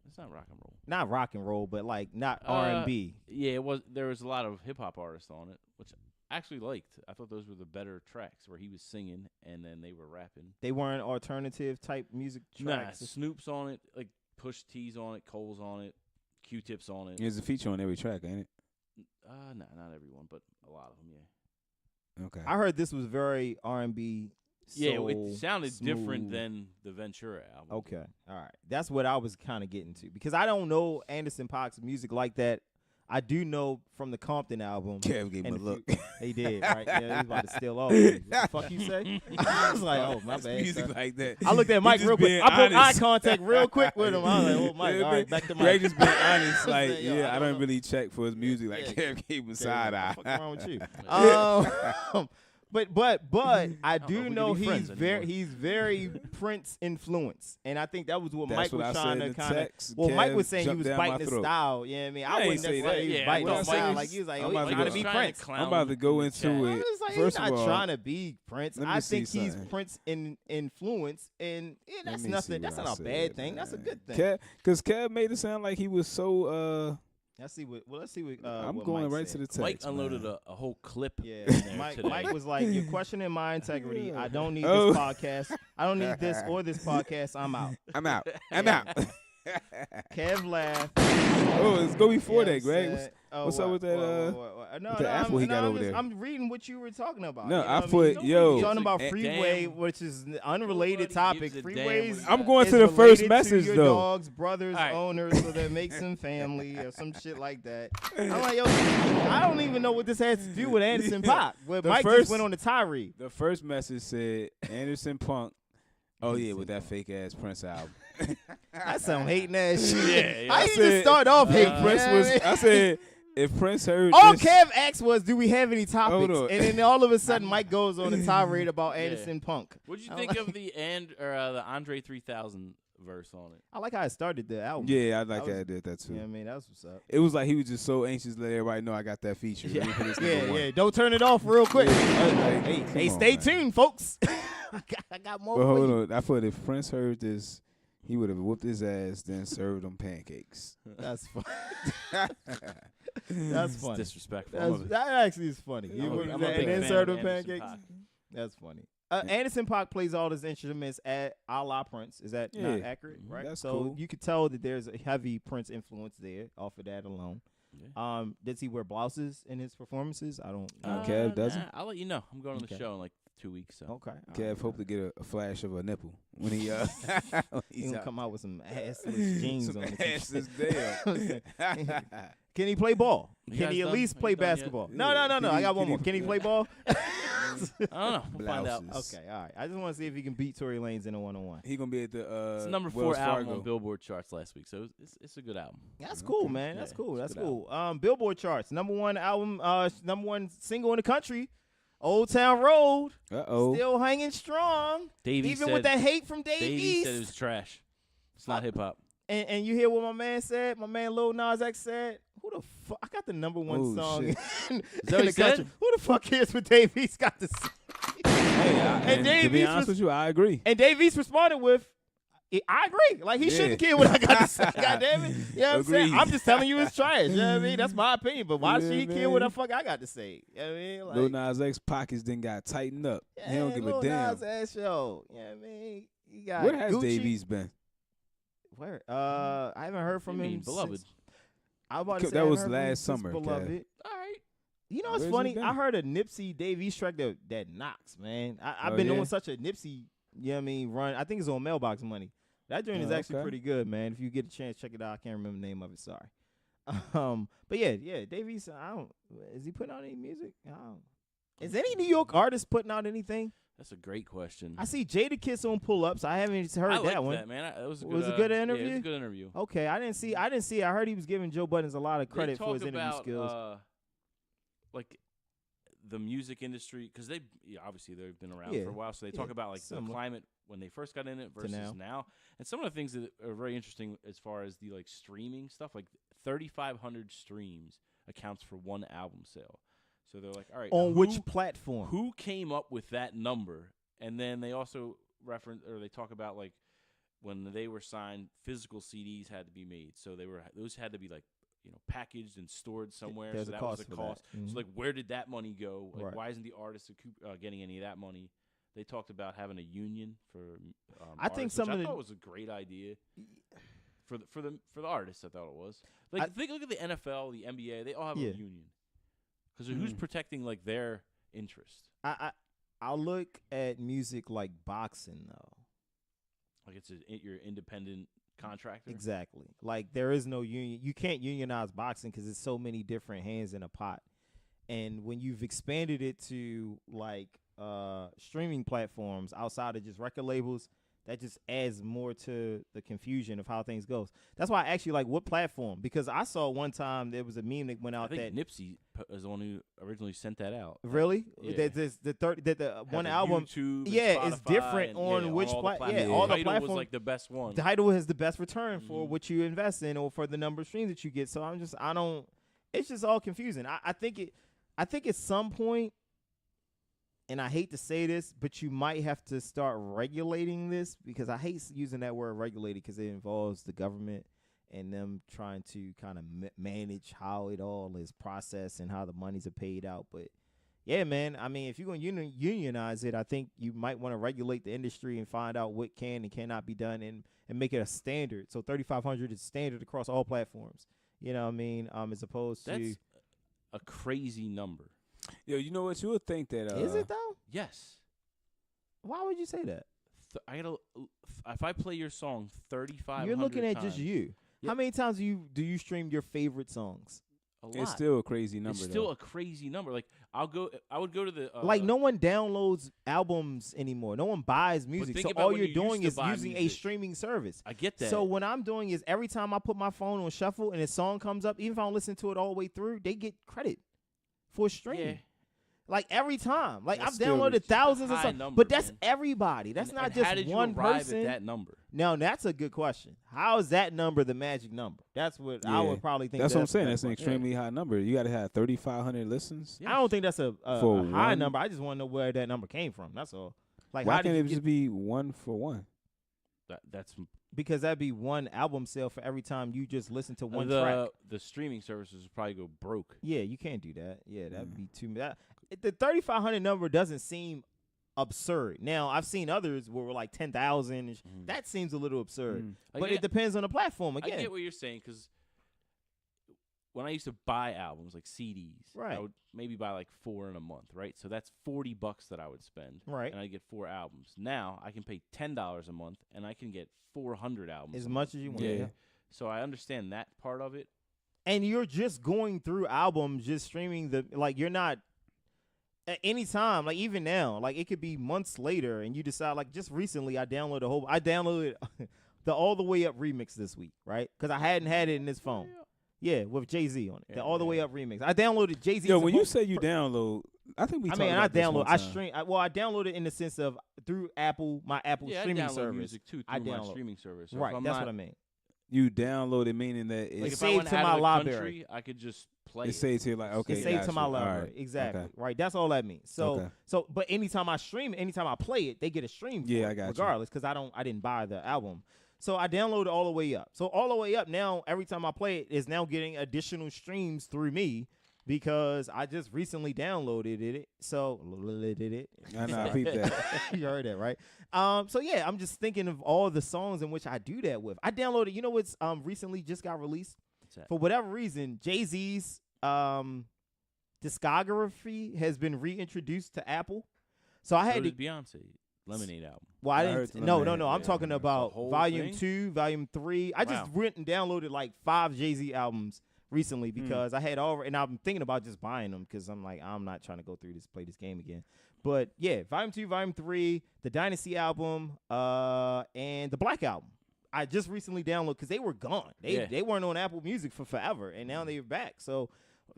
it's not rock and roll. Not rock and roll, but like not Uh, R&B. Yeah, it was. There was a lot of hip hop artists on it, which I actually liked. I thought those were the better tracks where he was singing and then they were rapping. They weren't alternative type music Nah, tracks. Snoop's on it, like Push T's on it, Cole's on it, Q-Tips on it. There's a feature on every track, ain't it? No, not everyone, but a lot of them. Yeah. Okay. I heard this was very R&B. Yeah, soul, it sounded different smooth. than the Ventura album. Okay, all right. That's what I was kind of getting to because I don't know Anderson .Paak's music like that. I do know from the Compton album. Kev gave him and a look. He did, right? Yeah, he was about to steal off. What the fuck you say? I was like, oh, my bad. Music son. like that. I looked at Mike just real quick. being I broke eye honest. contact real quick with him. I was like, oh, Mike, all right, back to Mike. Greg just being honest. Like, Yo, I yeah, I don't don't know. really check for his music. Like, Yeah. Kev gave him Okay, side eye. What the fuck wrong with you? But I don't know do if we know can be he's friends very anymore. he's very Prince influenced, and I think that was what That's Mike what was I trying said to in the kind of. text. Well, Mike Kev was saying he jumped was down my biting his throat. style. You know what I mean? I I ain't wouldn't say necessarily that. he was Yeah, biting what his I'm saying style. is- Like he was like, I'm oh, about he's to trying go- to be trying Prince. clown I'm about to go in the chat. into I it. was like, First he's not of all, trying to be Prince. let me I see think he's something. Prince in influence, and yeah, Let that's me see nothing. what That's I not a bad said, thing. That's a man. good thing. Kev, because Kev made it sound like he was so. Let's see what. Well, let's see what. I'm what going Mike right said. to the text. Mike unloaded man. a whole clip. Yeah, in there Mike, today. Mike was like, "You're questioning my integrity. Yeah. I don't need Oh. this podcast. I don't need this or this podcast. I'm out." I'm out. I'm Yeah. out. Kev laughed. Oh, let's go before Yeah, that, Greg. said- What's up with that, No, with the no, apple he got I'm over just- there? I'm reading what you were talking about. No, you know I what put- mean? yo, You're talking about a freeway, damn- which is an unrelated Nobody topic. gives a damn Freeways. what I'm going is to the first related message to your though. dog's brother's All right. owner, so that makes him family or some shit like that. I'm like, yo, I don't even know what this has to do with Anderson Yeah. .Paak. But The Mike first- just went on the tirade. The first message said Anderson .Paak. Oh yeah, with that fake ass Prince album. That sound hating ass shit. Yeah, How yeah. you just start off hating? Prince man? was. I said if Prince heard All this, Kev asked was, "Do we have any topics?" Hold on. And then all of a sudden, Mike goes on a tirade about Anderson .Paak. What'd you I think like- of the the Andre 3000 verse on it? I like how it started the album. yeah, I like That was- how I did that too. You know what I mean? That's what's up. It was like he was just so anxious to let everybody know I got that feature. Let me put this number Yeah, one. yeah. Don't turn it off real quick. Yeah, Hey, come hey, on, stay man. tuned, folks. I got more But for hold you. on, I thought if Prince heard this, he would have whooped his ass, then served him pancakes. That's funny. That's It's funny. disrespectful. That actually is funny. I'm You a- would- I'm a and big then fan served of him Anderson pancakes. .Paak. That's funny. Anderson .Paak plays all his instruments at a la Prince. Is that not Yeah. accurate? Mhm. Right. That's so cool. you could tell that there's a heavy Prince influence there off of that alone. Yeah. Does he wear blouses in his performances? I don't. Kev doesn't? Nah, I'll let you know. I'm going on the Okay. show in like 2 weeks. So. Okay. Kev hope to get a flash of a nipple when he when He's he's gonna out. come out with some assless jeans Some on. assless damn. Can he play ball? You Can guys he at done? least Are play you done yet? basketball? Yeah. No. Can I he- got one can more. he- Can he play ball? I don't know. We'll find out. Blouses. Okay, all right. I just want to see if he can beat Tory Lanez in a one-on-one. He gonna be at the It's number 4 Wells album Fargo. on Billboard charts last week, so it's a good album. That's cool, Okay. man. That's Yeah, cool. it's a That's good cool. Billboard charts, number one album, number one single in the country, Old Town Road, Uh-oh. still hanging strong. Davey Even said, with that hate from Dave Davey East. said it was trash. It's not hip hop. And you hear what my man said? My man Lil Nas X said, "Who the fuck? I got the number one Oh, song shit. in that what the he said? country. Who the fuck cares what Dave East got to say?" Hey, And Dave to be East honest was- with you, I agree. And Dave East responded with, "I agree. Like he Yeah. shouldn't care what I got to say. God damn it. You know what I'm saying? Agreed. I'm just telling you it's trash. You know what I mean? That's my opinion. But why Yeah, should he care what the man. fuck I got to say? You know what I mean? Like, Lil Nas X pockets then got tightened up. He don't give a Lil damn. Nas ass show. You know what I mean? He got Where has Gucci. Dave East been? Where? I haven't heard from You him. mean Beloved? since- I was about to That say, I haven't was heard from him last since summer, Kev. Beloved. All right. You know what's Where's he funny? been? I heard a Nipsey Dave East track that knocks, man. I've Oh, been yeah? doing such a Nipsey, you know what I mean, run. I think it's on Mailbox Money. That joint is Oh, actually okay. pretty good, man. If you get a chance, check it out. I can't remember the name of it. Sorry. But yeah, Dave East. Is he putting out any music? I don't. Is any New York artist putting out anything? That's a great question. I see Jadakiss on Pull Ups. I haven't heard I that liked one. that, man. It was a good, Was it a good Yeah, it interview? was a good interview. Okay, I didn't see. I heard he was giving Joe Buttons a lot of credit They for his talk interview about, skills. like the music industry, because obviously they've been around Yeah, for a while, so they yeah, talk about like the similar. climate when they first got in it versus now. now, and some of the things that are very interesting as far as the like streaming stuff, like 3,500 streams accounts for one album sale. So they're like, all right, On who- which platform? who came up with that number? And then they also reference, or they talk about like when they were signed, physical CDs had to be made, so those had to be like packaged and stored somewhere. There's so a that cost was the for that. cost. Mhm. So like, where did that money go? Like, Right. why isn't the artist getting any of that money? They talked about having a union for. I think artists, some which of I the- thought was a great idea for the artists. I thought it was. Like, look at the NFL, the NBA. They all have Yeah. a union. Because who's protecting like their interest? I'll look at music like boxing though. Like you're independent contractor. Exactly. Like there is no union. You can't unionize boxing because there's so many different hands in a pot. And when you've expanded it to like streaming platforms outside of just record labels, that just adds more to the confusion of how things goes. That's why I asked you, like, what platform? Because I saw one time there was a meme that went out I think Nipsey is the one who originally sent that out. Really? Yeah. The one album, YouTube, yeah, it's different on which platform. Yeah, all the platforms. Was like the best one. Tidal has the best return for what you invest in or for the number of streams that you get. So it's just all confusing. I think at some point, and I hate to say this, but you might have to start regulating this, because I hate using that word regulated because it involves the government and them trying to kind of manage how it all is processed and how the monies are paid out. But yeah, man, I mean, if you're going to unionize it, I think you might want to regulate the industry and find out what can and cannot be done and make it a standard. So 3,500 is standard across all platforms. You know what I mean? As opposed to... That's a crazy number. Yo, you know what? You would think that... Is it, though? Yes. Why would you say that? If I play your song 3,500 You're looking at times, just you. Yep. How many times do you stream your favorite songs? A lot. It's still a crazy number. It's still a crazy number. Like I would go to the like no one downloads albums anymore. No one buys music. So all you're doing is using a streaming service. I get that. So what I'm doing is every time I put my phone on shuffle and a song comes up, even if I don't listen to it all the way through, they get credit for streaming. Yeah. Like every time. Like That's I've downloaded thousands of songs. But that's man. Everybody. That's not and just how did you one arrive person. At that number? No, that's a good question. How is that number the magic number? That's what I would probably think. That's what I'm saying. That's an extremely high number. You got to have 3,500 listens. Yes. I don't think that's a high number. I just want to know where that number came from. That's all. Like, why can't it just be 1 for 1? That's because that'd be one album sale for every time you just listen to one track. The streaming services would probably go broke. Yeah, you can't do that. Yeah, that'd be too much. The 3,500 number doesn't seem absurd. Now, I've seen others where we're like 10,000. That seems a little absurd. But it depends on the platform. Again, I get what you're saying, because when I used to buy albums, like CDs, right. I would maybe buy like 4 in a month, right? So that's $40 that I would spend, right? And I get 4 albums. Now I can pay $10 a month, and I can get 400 albums. As much as you want. Yeah. So I understand that part of it. And you're just going through albums, just streaming you're not. At any time, like even now, like it could be months later, and you decide, like just recently, I downloaded the All the Way Up remix this week, right? Because I hadn't had it in this phone. Yeah, with Jay-Z on it. Yeah, the All the Way Up remix. I downloaded Jay-Z. Yo, when you say you download, I think we. I download in the sense of through my Apple streaming service. Music too, through my streaming service. So right, that's what I mean. You download it, meaning that it's like if saved to my library. Country, I could just play. It's saved to like okay. It's saved to my library. Right. Exactly. Okay. Right. That's all that means. So but anytime I stream, anytime I play it, they get a stream. Yeah, for I got regardless, because I didn't buy the album. So I downloaded All the Way Up. So All the Way Up now, every time I play it, is now getting additional streams through me because I just recently downloaded it. So I know, I peeped that. You heard that, right? So yeah, I'm just thinking of all the songs in which I do that with. I downloaded. You know what's recently just got released? For whatever reason, Jay-Z's discography has been reintroduced to Apple. So I had Beyonce. Lemonade album. Well, I didn't. No. I'm talking about Volume thing? 2, Volume 3. I just went and downloaded like 5 Jay-Z albums recently because I had and I'm thinking about just buying them because I'm like, I'm not trying to go through play this game again. But yeah, Volume 2, Volume 3, the Dynasty album, and the Black album. I just recently downloaded because they were gone. They weren't on Apple Music for forever, and now they're back. So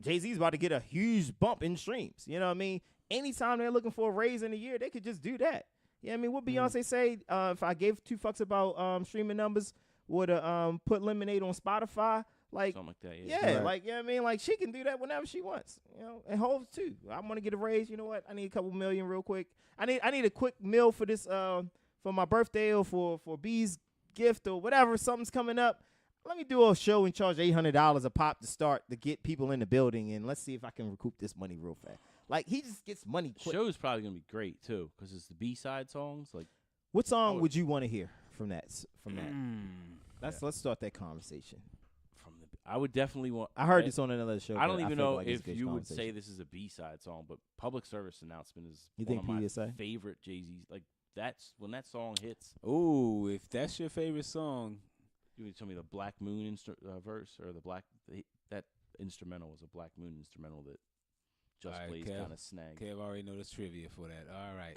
Jay-Z's about to get a huge bump in streams. You know what I mean? Anytime they're looking for a raise in a year, they could just do that. Yeah, I mean, what Beyonce say? If I gave 2 fucks about streaming numbers, would put Lemonade on Spotify? Like something like that. Yeah, right. Like, you know what I mean? Like, she can do that whenever she wants. You know, and Hov too. I want to get a raise. You know what? I need a couple million real quick. I need a quick meal for this for my birthday or for B's gift or whatever. Something's coming up. Let me do a show and charge $800 a pop to start to get people in the building, and let's see if I can recoup this money real fast. Like, he just gets money quick. The show's probably gonna be great too because it's the B-side songs. Like, what song would you want to hear from that? Let's start that conversation. I would definitely want. I heard this on another show. I don't but even feel know like it's if a good you would say conversation. this is a B-side song, but Public Service Announcement is You one think of my PSA? favorite Jay-Z. Like that's when that song hits. Ooh, if that's your favorite song, You would tell me the Black Moon verse or that instrumental was a Black Moon instrumental that Just All right, Blaze Kev. kind of snagged. Kev already know the trivia for that. All right,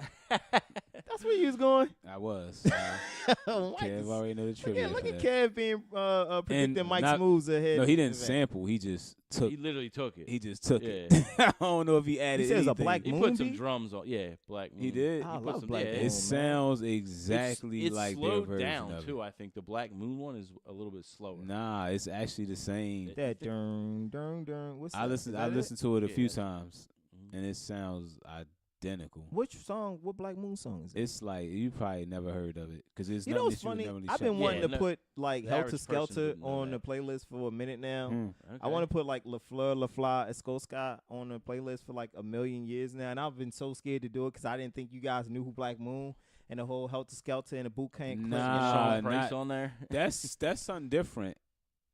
That's where you was going. I was. Mike Kev is- already know the Look trivia. at, look for at that. Kev being predicting And Mike's not- moves ahead. No, he didn't of the event. sample. He just took. He literally took it. He just took Yeah. it. I don't know if he added. He says a anything. Black He Moon put some beat? drums on. Yeah, Black Moon. He did. I He put love some- Black yeah, Moon, It man. sounds exactly it's like their slowed version down of too. it. I think the Black Moon one is a little bit slower. Nah, it's actually the same. That dun. What's I that? listened. Is I that it? listened to it a few Yeah. times, Mhm. and it sounds identical. Which song? What Black Moon song is it? It's like you probably never heard of it because it's You know nothing what's that you would funny? normally I've check. been wanting Yeah, to no, put like the Helter average person Skelter wouldn't know on the that. playlist for a minute now. Mm. I want to put like LaFleur, LaFly, Escoska on the playlist for like a million years now, and I've been so scared to do it because I didn't think you guys knew who Black Moon and the whole Helter Skelter and the boot camp. Nah, Sean Price not- on there. That's something different.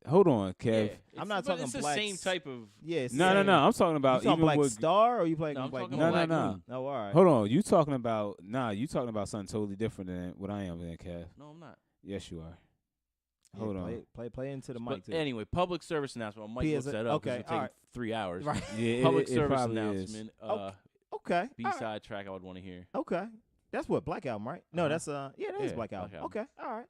Hold on, Kev. I'm not but talking It's the Black same type of. Yeah, No. I'm talking You about talking even Black with. Star or you playing No, I'm Black talking Moon? about No, Black no. Moon. Oh, all right. Hold on, you talking about you talking about something totally different than what I am, then, Kev. No, I'm not. Yes, you are. Yeah, Hold on. Play into the But mic too. anyway, Public Service Announcement. Mike looks PSA that up okay, because it'll all take 3 hours. Right. Yeah, Public it Service probably Announcement. is. Okay. all B-side right. track I would want to hear. Okay. That's what Black Album, right? No, Uh-huh. that's that is Yeah, Black Album. Black Album. Okay, all right.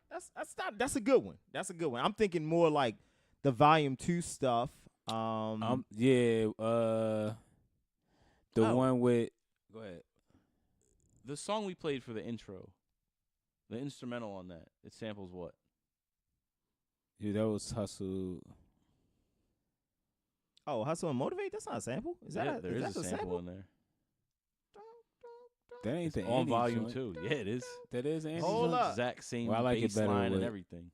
That's a good one. That's a good one. I'm thinking more like the Volume 2 stuff. Yeah. The Oh. one with. Go ahead. The song we played for the intro, the instrumental on that, it samples what? Yeah, that was Hustle. Oh, Hustle and Motivate. That's not a sample. Is Yeah, that there is that a sample in there. That ain't the On Andy Volume joint. 2. Yeah, it is. That is Andy. Hold joint? up. Exact same Well, I like it bass better line and with- everything.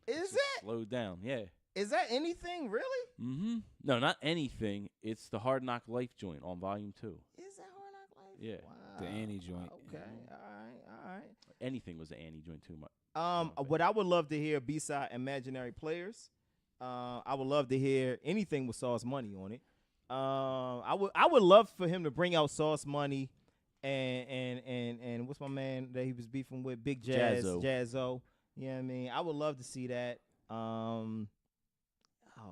Is It's it? just slowed down. Yeah. Is that anything really? Mm-hmm. No, not anything. It's the Hard Knock Life joint on Volume 2. Is that Hard Knock Life? Yeah. Wow. The Annie joint. Okay. All right. Anything was the Annie joint too much. What I would love to hear B-side Imaginary Players. I would love to hear anything with Sauce Money on it. I would love for him to bring out Sauce Money and what's my man that he was beefing with, Big Jazzo. You know what I mean? I would love to see that. Oh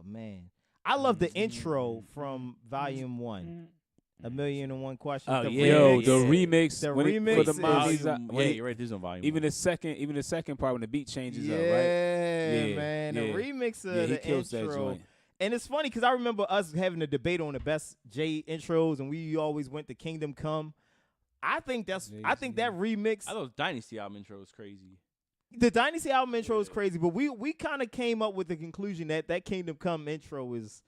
man, I love the intro from Volume 1. A Million and One Questions. Oh, The yeah, Yo, remix. the yeah. remix. The when remix for the is- Molly's, Volume, when yeah, it- you're right. This is on Volume even 1. the second part when the beat changes Yeah, up, right? Yeah, man. The yeah. remix of Yeah, he the kills that intro. joint. And it's funny because I remember us having a debate on the best J intros, and we always went to Kingdom Come. I think that remix, I thought Dynasty album intro was crazy. the Dynasty album intro is crazy, but we kind of came up with the conclusion that Kingdom Come intro is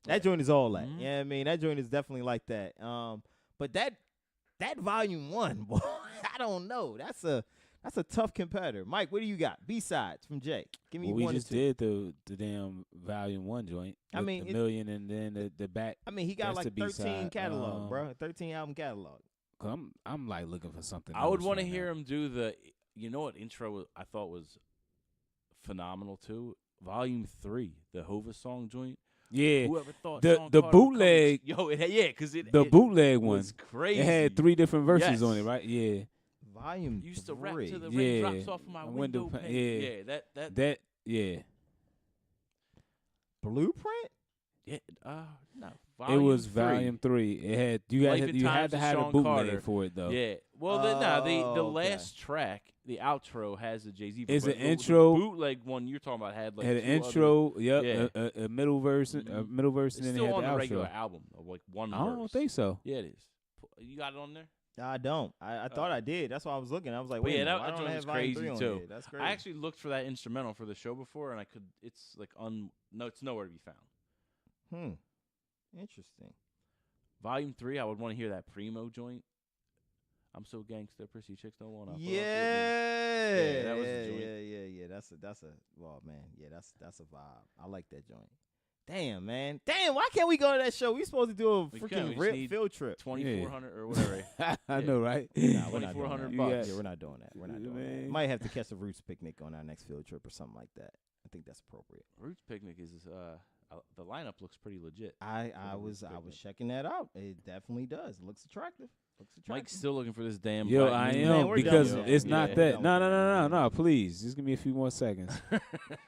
that joint is all that. Mhm. Yeah, I mean that joint is definitely like that. But that Volume 1, boy, I don't know. That's a tough competitor. Mike, what do you got? B-sides from Jake. Give me Well, we one just or two. did the damn Volume 1 joint. I with mean, the Million and then the back. I mean, he got That's like the 13 B-side. catalog, bro. 13 album catalog. I'm like looking for something. I would else want to right hear now. him do the. You know what intro I thought was phenomenal too? Volume 3, the Hova song joint. Yeah, Whoever thought the Sean Carter would come bootleg- and- Yo, because the bootleg one. was crazy. It had 3 different verses Yes. on it, right? Yeah, Volume Used 3. to rap to the Yeah. raindrops off of my A window window pane. yeah. That yeah. Blueprint? yeah, no. It was three. Volume 3. It had you Life had and you Times had to of have a Sean bootleg Carter. for it though. Yeah. Well, the Oh, okay. last track, the outro has the Jay-Z. It's but an the intro. bootleg one you're talking about had like Had an 2 other- intro, yep, Yeah. a middle verse, a Mhm. middle verse, It's and then still it on had the the regular outro. album of like one I verse. don't think so. Yeah, it is. You got it on there? I don't. I thought I did. That's why I was looking. I was like, But wait yeah, a minute, that why don't joint I was have Volume 3 crazy, on too. here? That's crazy. I actually looked for that instrumental for the show before, and I could. It's like no, it's nowhere to be found. Interesting. Volume 3, I would want to hear that Primo joint. I'm so gangster, prissy chicks don't want to. Yeah, that was the joint. yeah. That's a well, man. Yeah, that's a vibe. I like that joint. Damn, man. Damn, why can't we go to that show? We supposed to do a We can. We freaking just rip need field trip. 2,400 or whatever. I know, right? Nah, we're not doing 2,400 that. bucks. Yeah, we're not doing that. We're not doing that. Man. Might have to catch a Roots picnic on our next field trip or something like that. I think that's appropriate. Roots Picnic is the lineup looks pretty legit. I was checking that out. It definitely does. It looks attractive. Mike's still looking for this damn. Yo, Black I Moon. Man, am we're because done with it's that. not Yeah. that. No. Please, just give me a few more seconds. All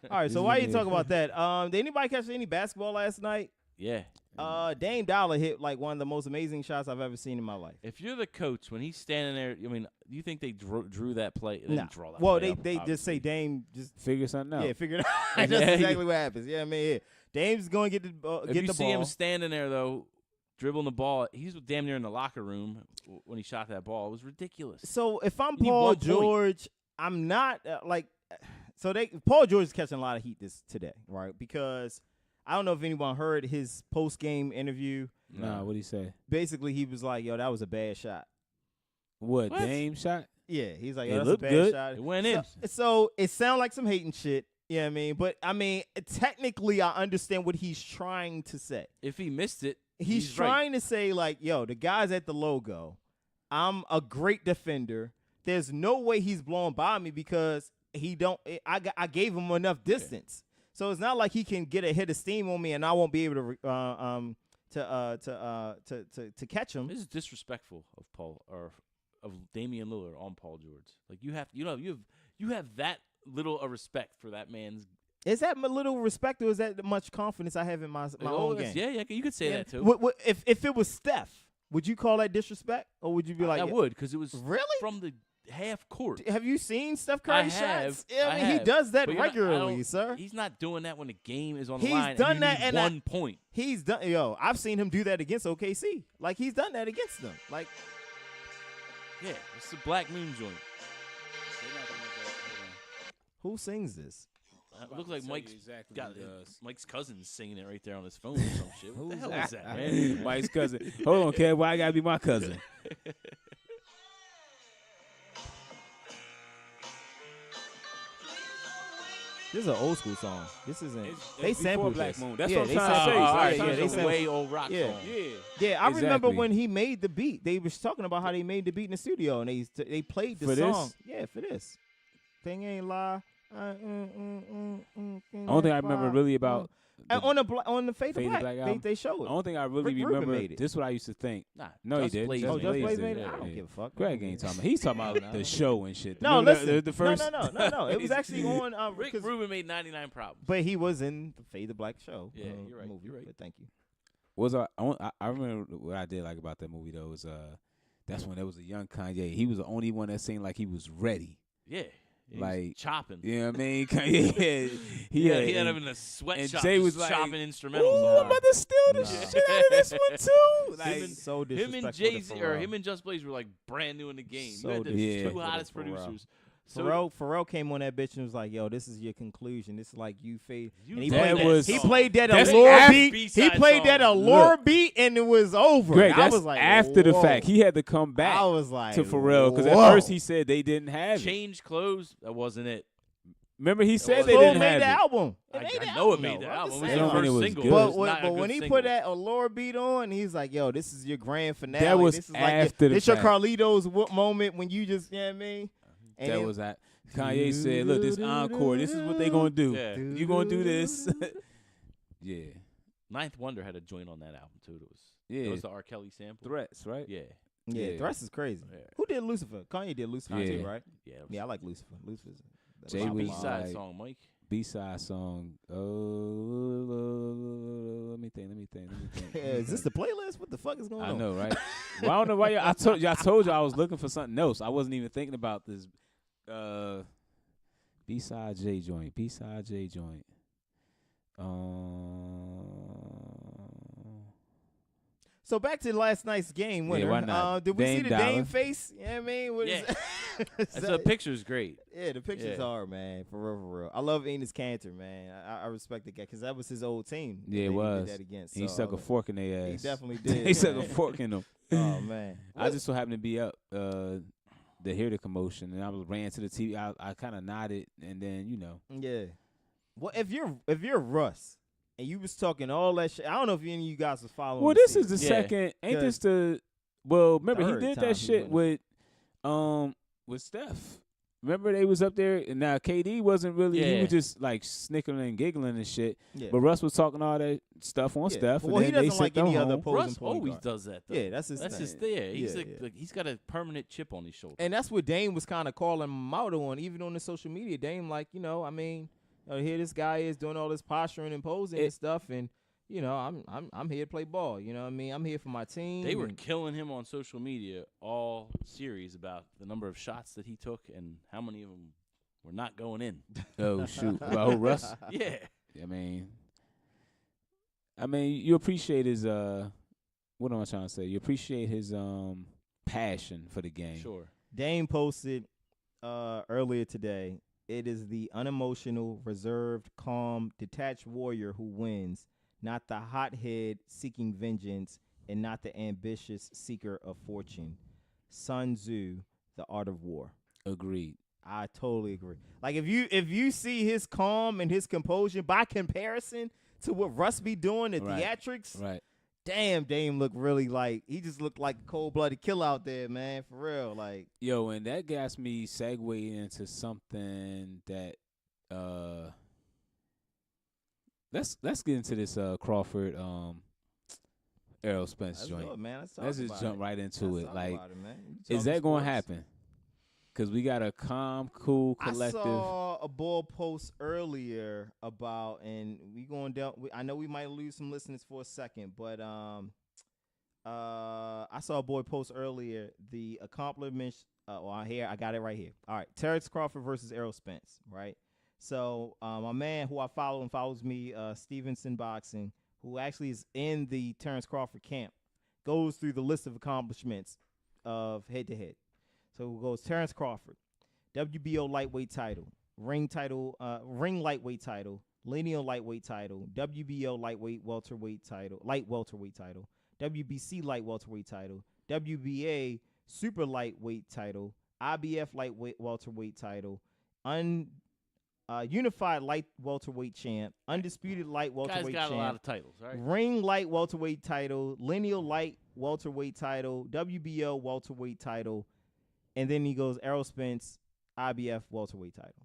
right. So This while is you me. talk about that, did anybody catch any basketball last night? Yeah. Dame Dollar hit like one of the most amazing shots I've ever seen in my life. If you're the coach, when he's standing there, I mean, do you think they drew that play? They Nah. didn't draw that Well, play they up, just say obviously. Dame just Figure something out. yeah figure it out. That's Yeah. exactly what happens. Yeah, I mean, yeah. Dame's going to get the If get you the see ball. him standing there though, dribbling the ball, he's damn near in the locker room when he shot that ball. It was ridiculous. So if I'm You need Paul 1 point. George, I'm not like. So Paul George is catching a lot of heat today, right? Because I don't know if anyone heard his post game interview. Nah, what'd he say? Basically, he was like, "Yo, that was a bad shot." What? What? Dame shot? Yeah, he's like, It "Yo, that's a looked bad good. shot." It went in. So it sounded like some hating shit. You know what I mean? But I mean, technically, I understand what he's trying to say. If he missed it, He's right. trying to say, like, yo, the guy's at the logo. I'm a great defender. There's no way he's blowing by me because I gave him enough distance. So it's not like he can get a hit of steam on me and I won't be able to catch him. This is disrespectful of Paul or of Damian Lillard on Paul George. Like you have that little a respect for that man's. Is that a little respect or is that much confidence I have in my own game? Yeah, you could say that too. What, if it was Steph, would you call that disrespect or would you be like, I would because it was Really? from the half court. Have you seen Steph I Curry have. shots? Yeah, I mean, he have. does that But you're not- I regularly, don't- sir. He's not doing that when the game is on the He's line. done and you that need and 1 point. He's done. Yo, I've seen him do that against OKC. Like he's done that against them. Like Yeah, it's the Black Moon joint. who sings this? It looks like Mike's exactly got what it does. Mike's cousin's singing it right there on his phone or some shit. What the hell is that, man? Man, Mike's cousin. Hold on, Kev. Why I gotta be my cousin? This is an old school song. This isn't. It's they before sampled Black this. Moon. That's yeah, what I'm they trying to sampled say. this. All right, yeah, so they it's it's a sampled way old rock Yeah. song. Yeah, I remember Exactly. when he made the beat. They was talking about how they made the beat in the studio, and they played the For this? song. Yeah, for this. Thing ain't lie. Only thing I remember really about And on the Fade to Fade to Black, Black they album? showed the it. only thing I really Rick Rubin remember. made it. This is what I used to think. Nah, No, he Just did. Blaze Just Oh, made Just it. Blaze did. made it. Yeah, I don't yeah. give a fuck. Greg ain't talking about. He's talking about the show and shit. No, Remember listen. the first. No. It was actually on. Rick 'cause- Rubin made 99 Problems. But he was in the Fade to Black show. Yeah, you're right, Movie. you're right. But thank you. I remember what I did like about that movie though was that's when there was a young Kanye. He was the only one that seemed like he was ready. Yeah. He was Like, chopping. You know what I mean? Kanye, He had and- him in a sweatshop Jay was just like, chopping Ooh, instrumentals. I'm about to steal the shit out of this one too. Like, and- So Him disrespectful. and Jay-Z, or him and Just Blaze were like brand new in the game. So you had the disrespectful two hottest to Pharrell. producers. So Pharrell came on that bitch and was like, "Yo, this is your conclusion. This is like you fade." You And he dug played that that. song. He played that That's Allure after beat. He B-side played that song. Allure beat, and it was over. Greg, I that's was like, after the whoa. fact. He had to come back I was like, to Pharrell because at whoa. first he said they didn't have it. change clothes. That wasn't it. Remember he said was- they Flo didn't made have the it. album. I made the know it album, made though. the I'm album. just It was They the saying. don't mean it first was single. good. It But was when, not a but good when he single. put that Allure beat on, he's like, "Yo, this is your grand finale. That was this is like after the this your fact. Carlitos moment when you just, you know what I mean?" And That then- was that. Kanye said, "Look, this encore. This is what they gonna do. Yeah. You gonna do this?" Yeah, Ninth Wonder had a joint on that album too. That was yeah. that was the R. Kelly sample. Threats, right? Yeah. yeah, Yeah. Threats is crazy. Yeah. Who did Lucifer? Kanye did Lucifer Yeah. too, right? Yeah. It was Yeah, I like Lucifer. Lucifer's Jay my was B-side like- song, Mike. B-side song. Let me think. Yeah, is this the playlist? What the fuck is going I on? know, right? Well, I don't know why I told you I was looking for something else. I wasn't even thinking about this. B-side J joint. B-side J joint. So back to last night's game winner. why not? Did we see Dame the Dollar. Dame face? You know what I mean? What is Yeah. is The that- picture's great. Yeah, the picture's Yeah. hard, man. For real. I love Enos Cantor, man. I respect the guy because that was his old team. Yeah, it that he was. Did that against. He So, stuck a fork in their He ass. definitely did. He stuck a man. fork in them. Oh man. I just so happened to be up to hear the commotion, and I ran to the TV. I kind of nodded, and then Yeah. Well, if you're Russ and you was talking all that shit, I don't know if any of you guys was following. Well, the this is the season. Yeah. second. Ain't 'Cause this the? Well, remember he third did time that he shit won with Steph. Remember they was up there, and now KD wasn't really. He Yeah. was just like snickering and giggling and shit. Yeah. But Russ was talking all that stuff on Yeah. Steph. Well, and he then they doesn't like sent them any other home. opposing Russ point always guard. does that, though. Yeah, that's his He's thing. like he's got a permanent chip on his shoulder. And that's what Dame was kind of calling him out on, even on the social media. Dame, like, I mean, here this guy is doing all this posturing and posing and stuff, and I'm here to play ball. You know what I mean? I'm here for my team. They were and- killing him on social media all series about the number of shots that he took and how many of them were not going in. Oh shoot! Well, Russ. Yeah. I mean, you appreciate his what am I trying to say? You appreciate his passion for the game. Sure. Dame posted earlier today. It is the unemotional, reserved, calm, detached warrior who wins, not the hothead seeking vengeance and not the ambitious seeker of fortune. Sun Tzu, The Art of War. Agreed. I totally agree. Like if you see his calm and his composure by comparison to what Russ be doing at Right. theatrics, Right. damn, Dame looked really like he just looked like a cold-blooded killer out there, man, for real. Like, Yo, and that gets me segue into something that let's get into this Crawford Errol Spence let's joint. do it, man. Let's just jump right into Let's it. talk Like, about it, man. You is talking that going to sports? happen? Because we got a calm, cool collective. I saw a ball post earlier about, and we going down. I know we might lose some listeners for a second, but I saw a boy post earlier the accomplishments. Here I got it right here. All right, Terrence Crawford versus Errol Spence. Right. So my man who I follow and follows me, Stevenson Boxing, who actually is in the Terrence Crawford camp, goes through the list of accomplishments of head to head. So it goes Terrence Crawford, WBO lightweight title, ring lightweight title, lineal lightweight title, WBO light welterweight title, WBC light welterweight title, WBA super lightweight title, IBF light welterweight title, unified light welterweight champ, undisputed light welterweight Guy's got champ, a lot of titles, right? ring light welterweight title, lineal light welterweight title, WBO welterweight title, and then he goes Errol Spence, IBF welterweight title.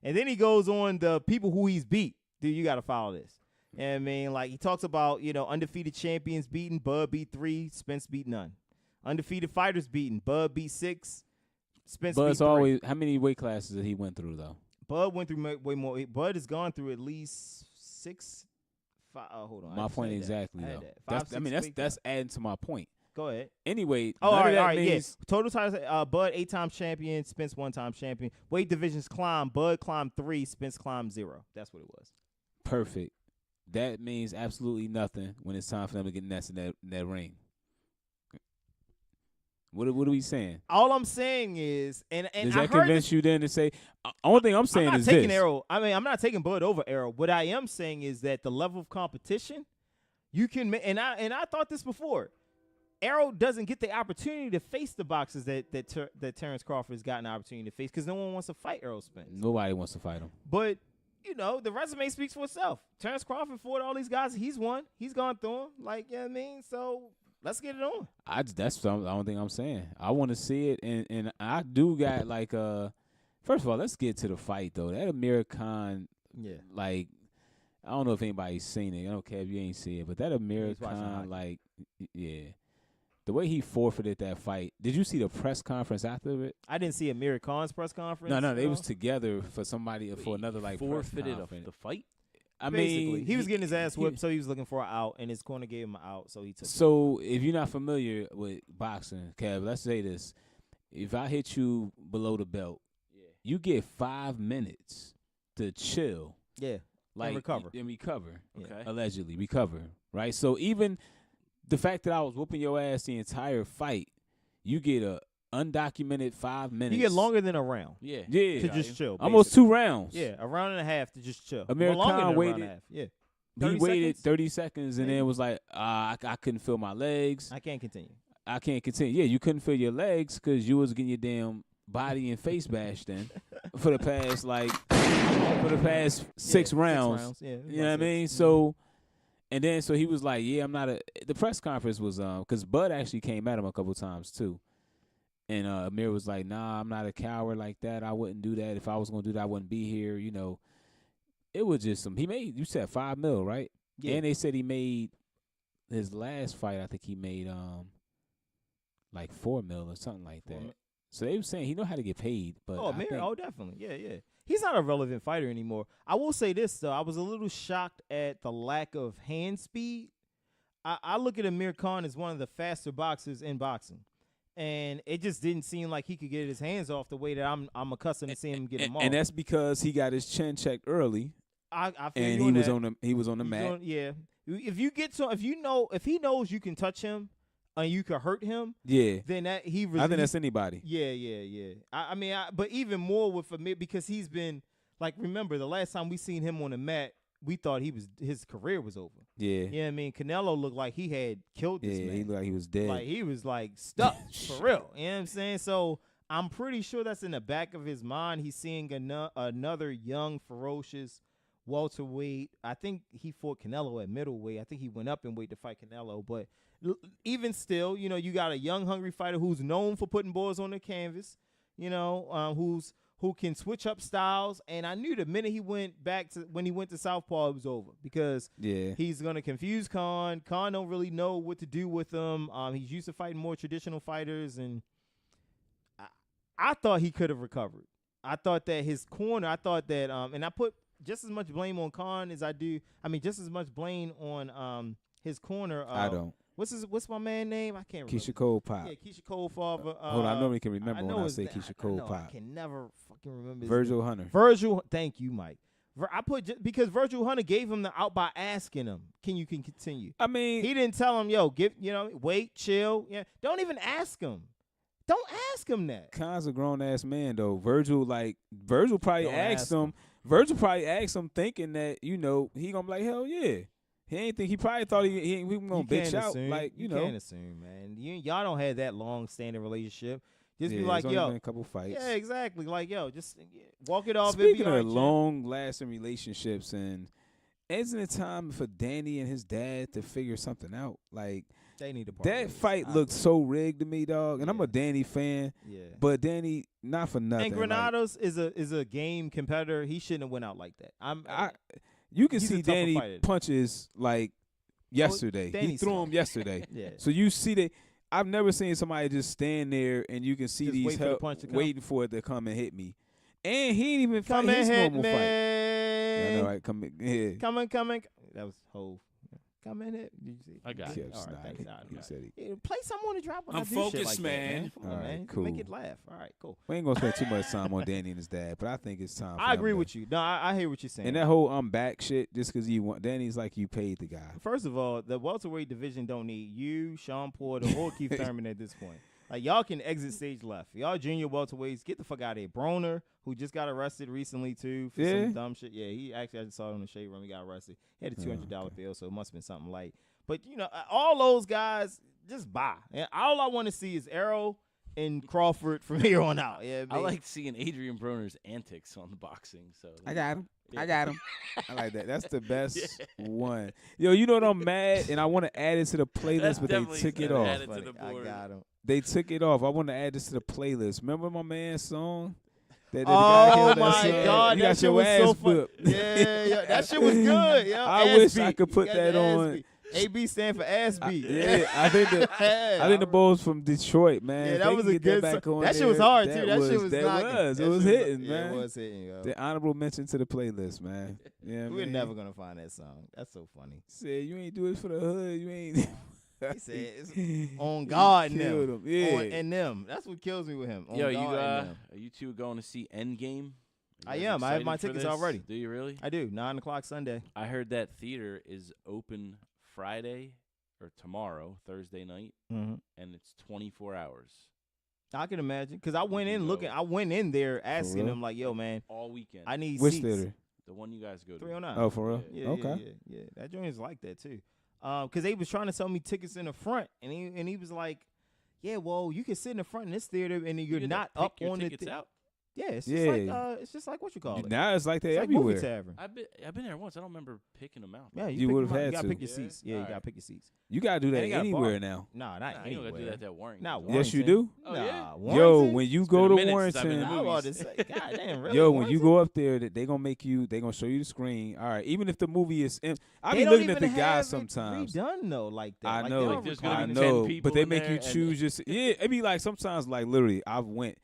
And then he goes on the people who he's beat. Dude, you got to follow this. And I mean, like, he talks about, undefeated champions beaten. Bud beat 3, Spence beat none. Undefeated fighters beaten. Bud beat 6, Spence beat Bud's 3. always. How many weight classes did he went through though? Bud went through way more. Bud has gone through at least 6, 5. Hold on. I My had to point say that. exactly I had though. that. 5, 6 weight That's adding to my point. Go ahead. Anyway, Oh, none all of right, that all right, means yes. Total titles, Bud 8-time champion, Spence 1-time champion. Weight divisions climb, Bud climbed 3, Spence climbed 0. That's what it was. perfect. That means absolutely nothing when it's time for them to get next in that ring. What are we saying? All I'm saying is, and Does I that heard convince you then to say? Only thing I'm saying I'm not is taking this. Errol. I mean, I'm not taking Bud over Errol. What I am saying is that the level of competition you can, and I thought this before. Errol doesn't get the opportunity to face the boxers that Terrence Crawford has gotten an opportunity to face because no one wants to fight Errol Spence. Nobody wants to fight him. But the resume speaks for itself. Terrence Crawford fought all these guys. He's won. He's gone through them. Like, you know what I mean? So let's get it on. That's the only thing I'm saying. I want to see it, and I do got like First of all, let's get to the fight though. That Amir Khan, like, I don't know if anybody's seen it. I don't care if you ain't seen it, but that Amir Khan, like, the way he forfeited that fight. Did you see the press conference after it? I didn't see Amir Khan's press conference. No, they was together for another like forfeited press conference. the fight. I Basically, mean, he was getting his ass whipped, so he was looking for an out, and his corner gave him an out, so he took it. So if you're not familiar with boxing, Kev, let's say this: if I hit you below the belt, you get 5 minutes to chill. Yeah. Like, and recover. And recover. Okay. Allegedly recover. Right? So even the fact that I was whooping your ass the entire fight, you get a undocumented 5 minutes. You get longer than a round. Yeah. Yeah. To just chill. Almost basically. 2 rounds. Yeah, a round and a half to just chill. Amir Well, longer Khan than a round waited- and a half. Yeah. He 30 waited seconds? 30 seconds and Maybe. then was like, I couldn't feel my legs. I can't continue. I can't continue. Yeah, you couldn't feel your legs because you was getting your damn body and face bashed in for the past six rounds. Yeah, You know what I mean? So, and then so he was like, "Yeah, I'm not a." The press conference was because Bud actually came at him a couple times too, And Amir was like, "Nah, I'm not a coward like that. I wouldn't do that. If I was gonna do that, I wouldn't be here." You know, it was just some. He made. You said $5 million, right? Yeah. And they said he made his last fight. I think he made like $4 million or something like that. So they were saying he know how to get paid. But Amir, definitely, yeah. He's not a relevant fighter anymore. I will say this though, I was a little shocked at the lack of hand speed. I look at Amir Khan as one of the faster boxers in boxing. And it just didn't seem like he could get his hands off the way that I'm accustomed to seeing him get them off. And that's because he got his chin checked early. I feel and he was on the mat. Yeah. If he knows you can touch him and you can hurt him, then that he really, I think that's anybody. Yeah. I mean, but even more with Amir, because he's been like, remember the last time we seen him on the mat, we thought his career was over. Yeah. You know what I mean? Canelo looked like he had killed this man. He looked like he was dead. Like he was like stuck for real. You know what I'm saying? So I'm pretty sure that's in the back of his mind. He's seeing another young, ferocious welterweight. I think he fought Canelo at middleweight. I think he went up in weight to fight Canelo. But even still, you know, you got a young, hungry fighter who's known for putting boys on the canvas, you know, who can switch up styles. And I knew the minute when he went to Southpaw, it was over because he's going to confuse Khan. Khan don't really know what to do with him. He's used to fighting more traditional fighters. And I thought he could have recovered. I thought that his corner, and I put just as much blame on Khan as I do. I mean, just as much blame on his corner. I don't. What's my man name? I can't remember. Keisha Cole Pop. Yeah, Keisha Cole father. Hold on, I normally can remember when I say Keisha Cole Pop. I can never fucking remember. Virgil Hunter. Virgil, thank you, Mike. Because Virgil Hunter gave him the out by asking him, "Can you continue?" I mean, he didn't tell him, "Yo, wait, chill." Yeah, don't even ask him. Don't ask him that. Khan's a grown ass man though. Virgil probably asked him. Virgil probably asked him thinking that, you know, he gonna be like, hell yeah. He probably thought he was gonna bitch out. Like, you know. Can't assume, man. Y'all don't have that long standing relationship. Just be Yeah, like, there's yo. only been a couple fights. Yeah, exactly. Like, yo, just walk it off. Speaking of long lasting relationships, and isn't it time for Danny and his dad to figure something out? Like, they need to that fight looked so rigged to me, dog. And I'm a Danny fan. Yeah. But Danny, not for nothing. And Granados is a game competitor. He shouldn't have went out like that. You can see Danny punches like yesterday. He threw him yesterday. Yeah. So you see that. I've never seen somebody just stand there and you can see just waiting for it to come and hit me. And he ain't even come fight his hit normal me. fight. Yeah, I know, right? Come in. Coming. That was Hove. Come in it. Did you see? I got it. All right, thanks. He said play something on the drop. I'm focused, man. Come on, All right, man. cool. Make it laugh. All right, cool. We ain't gonna spend too much time on Danny and his dad, but I think it's time. I agree with you. No, I hear what you're saying. And that whole I'm back shit, just because you want Danny's like you paid the guy. First of all, the welterweight division don't need you, Sean Porter, or Keith Thurman at this point. Like, y'all can exit stage left. Y'all junior welterweights, get the fuck out of here. Broner, who just got arrested recently, too, for some dumb shit. Yeah, he actually, I just saw it on the Shade Room. He got arrested. He had a $200 bill, so it must have been something light. But, you know, all those guys, just buy. And all I want to see is Arrow and Crawford from here on out. Yeah, I like seeing Adrian Broner's antics on the boxing. So I got him. Yeah. I got him. I like that. That's the best one. Yo, you know what? I'm mad, and I want to add it to the playlist, but they took it off. To the board. I got him. They took it off. I want to add this to the playlist. Remember my man's song? Oh my God, you that got shit your was ass so fun. whipped. Yeah, that shit was good. Yeah, I wish I could put that on. AB stand for ass beat. Yeah, I think the boys from Detroit, man. Yeah, that was a good song. That shit was hard too. That shit was knocking. It was hitting, man. It was hitting, yo. The honorable mention to the playlist, man. Yeah, we're never gonna find that song. That's so funny. Said you ain't do it for the hood. You ain't. He said it's on God and them. Yeah. And them. That's what kills me with him. On Yo, God are you two going to see Endgame? I am. I have my tickets already. Do you really? I do. 9:00 Sunday. I heard that theater is open Friday or tomorrow, Thursday night, and it's 24 hours. I can imagine, because I went in looking. I went in there asking them like, "Yo, man, all weekend. I need which seats." theater? The one you guys go to. 309. Oh, for real? Yeah, okay. Yeah. That joint is like that too. Because they was trying to sell me tickets in the front, and he was like, "Yeah, well, you can sit in the front in this theater, and you're not up on the tickets out. Yeah, it's just like what you call it. Now it's like that It's like everywhere. movie tavern. I've been there once. I don't remember picking them out. Yeah, You pick would've them out. had You gotta to. pick your seats. Yeah, you Alright. gotta pick your seats. You gotta do that And they got a anywhere bar. now. Nah, not Nah, you don't anywhere. gotta do that at Warrington. Not Yes, you Warrington. do. Oh, yeah? Nah, Yo, Warrington? when you It's go been to a minute since I've been Warrington, to I was about to movies. say, God damn, really? yo, when you Warrington? go up there, that they gonna show you the screen. All right, even if the movie is, I They be don't looking at even the guys have it sometimes. redone though, like that. I Like, know, they Like, don't there's require gonna be that. 10 know, people but they in make you there, and- choose just it be like sometimes like literally I've went.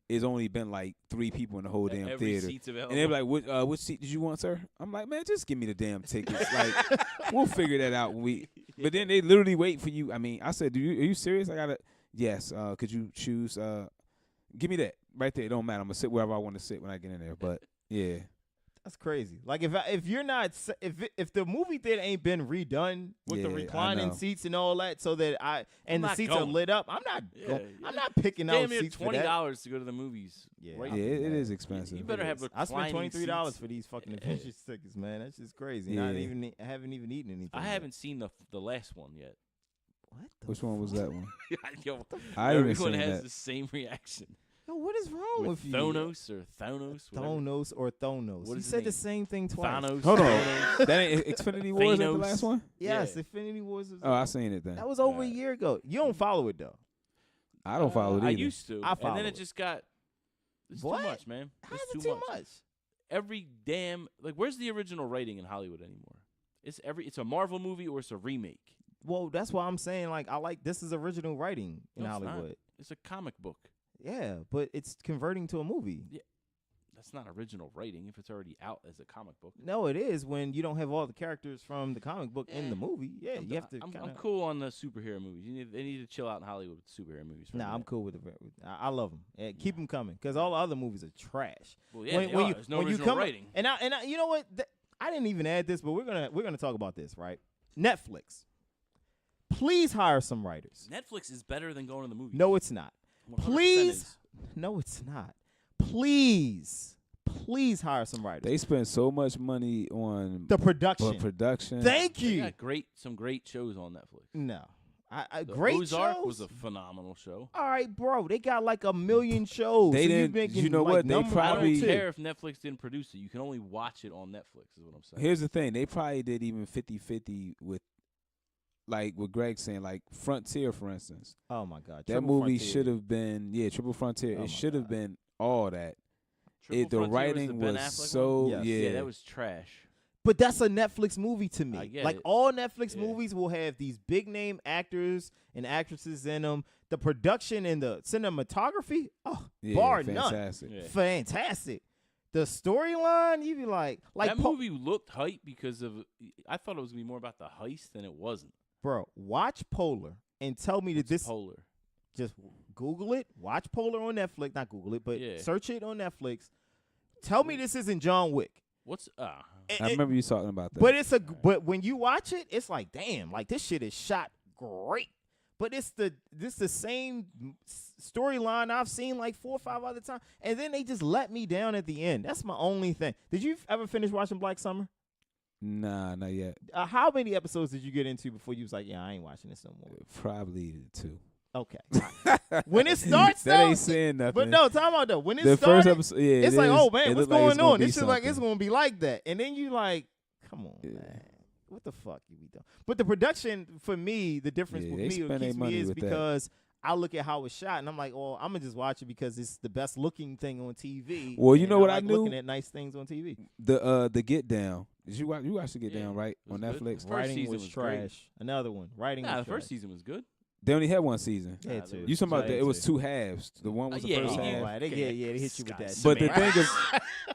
It's only been like 3 people in the whole damn Every theater. seat's available. And they be like, which seat did you want, sir? I'm like, man, just give me the damn tickets. Like, we'll figure that out when we. But then they literally wait for you. I mean, I said, are you serious? I gotta. Yes. Could you choose? Give me that right there. It don't matter. I'm gonna sit wherever I want to sit when I get in there. But yeah, That's crazy. Like if you're not if the movie theater ain't been redone with the Yeah, I reclining know. seats and all that, so that the not seats are going. lit up, I'm not. Yeah, I'm not picking Damn out near seats for that. $20 to go to the movies. Yeah, right? yeah, it is You expensive. better have I spent reclining $23 seats. for these fucking Yeah. adventure tickets, man. That's just crazy. I Yeah. haven't even eaten anything. I yet. haven't seen the last one yet. What? The Which one was fuck? that one? Yo, I haven't everyone seen has that. the same reaction. Yo, what is wrong with, you? Thonos or Thonos? whatever. Thonos or Thonos. What You is his said the name? same thing twice. Thanos. Hold on. Thanos. That ain't Xfinity Wars ain't the Thanos. last one? Yes, Yeah. Infinity Wars. Was Oh, I seen it then. that was over a Alright. year ago. You don't follow it though. I don't follow it I either. used to. I and follow then it. it just got. It's What? too much, man. How's It's it too much? Every damn where's the original writing in Hollywood anymore? It's a Marvel movie or it's a remake. Well, that's why I'm saying like this is original writing in No, it's not. Hollywood. It's a comic book. Yeah, but it's converting to a movie. That's not original writing if it's already out as a comic book. No, it is when you don't have all the characters from the comic book in the movie. Yeah, you have to. I'm cool on the superhero movies. They need to chill out in Hollywood with superhero movies. for a Nah, I'm minute. cool with it. I love them. And keep them coming because all the other movies are trash. Well, yeah, they are. There's no original writing. And I, you know what? I didn't even add this, but we're gonna talk about this, right? Netflix, please hire some writers. Netflix is better than going to the movies. No, it's not. 100% Please, is. no, it's not. Please hire some writers. They spend so much money on The production. production. Thank They you. got some great shows on Netflix. No, I The great Ozark shows. was a phenomenal show. All right, bro. They got like 1 million shows. They so didn't- making, you know like, what? They number probably- I one, don't two. care if Netflix didn't produce it. You can only watch it on Netflix. Is what I'm saying. Here's the thing. They probably did even 50-50 with, like what Greg's saying, like Frontier, for instance. Oh my God, That Triple movie Frontier. should have been, Triple Frontier. Oh my It should have God. been all that. Triple The Frontier writing the Ben was Affleck so, one? Yes. yeah. that was trash. But that's a Netflix movie to me. I get Like it. all Netflix Yeah. movies will have these big name actors and actresses in them. The production and the cinematography, bar none, fantastic. Yeah. fantastic. The storyline, you be like That movie looked hype because of. I thought it was gonna be more about the heist than it wasn't. bro, watch Polar and tell me that What's this. Polar. Just Google it. Watch Polar on Netflix. Not Google it, but Yeah. search it on Netflix. Tell me this isn't John Wick. What's I remember you talking about that. But but when you watch it, it's like, damn, like this shit is shot great. But it's the same storyline I've seen like 4 or 5 other times, and then they just let me down at the end. That's my only thing. Did you ever finish watching Black Summer? Nah, not yet. How many episodes did you get into before you was like, yeah, I ain't watching this no more? Probably 2. Okay. When it starts, that though, ain't saying nothing. but no, time out though. When it the started, first episode, yeah, it's it like, is. oh man, It what's look like it's going gonna on? be This is like it's something. gonna be like that, and then you like, come on, Yeah. man, what the fuck you be doing? But the production for me, the difference Yeah, with they me, what spend their keeps money me is with that. because I look at how it's shot, and I'm like, oh, I'm gonna just watch it because it's the best looking thing on TV. Well, you and know what I like knew? looking at nice things on TV. The Get Down. Did you watch the Get Yeah, Down, right? it On was good. Netflix. First Writing season was was great. trash. Another one. Writing Nah, was the first trash. season was good. They only had one season. Yeah, Nah, too. there You talking about So that? they It was too. 2 halves. The one was the Yeah, first he half. did. Right, they hit you with that. But the shit. thing is,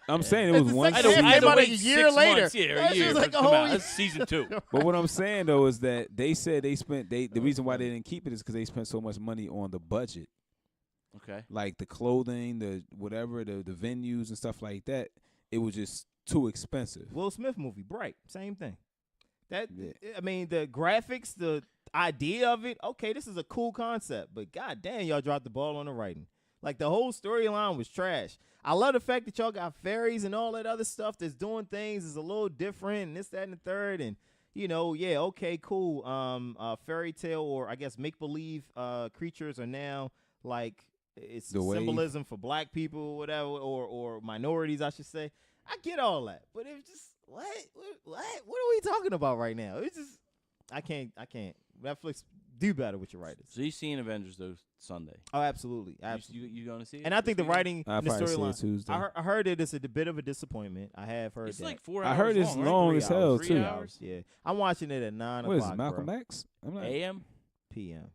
I'm saying it It's was the one second half season. came out wait a year 6 later. months, yeah, That a shit year was for like it a to come whole out. year. That's season 2. But what I'm saying though is that they said the reason why they didn't keep it is because they spent so much money on the budget, Okay. like the clothing, the whatever, the venues and stuff like that. It was just too expensive. Will Smith movie, Bright, same thing. That Yeah. I mean, the graphics, the idea of it, okay, this is a cool concept, but god damn, y'all dropped the ball on the writing. Like the whole storyline was trash. I love the fact that y'all got fairies and all that other stuff that's doing things is a little different and this, that, and the third, and you know, yeah, okay, cool. Fairy tale or I guess make believe creatures are now like it's The wave. symbolism for black people, or whatever, or minorities, I should say. I get all that, but it's just what are we talking about right now? It's just I can't. Netflix, do better with your writers. So you seeing Avengers though Sunday? Oh, absolutely, absolutely. You going to see it? And I think the writing, I'll the probably see it storyline. Tuesday. I heard it is a bit of a disappointment. I have heard It's that. like 4 hours. I heard it's long, long right? as hell, 3 too. hours? Yeah, I'm watching it at 9 What is o'clock. it, Malcolm bro. X? I'm not. AM. PM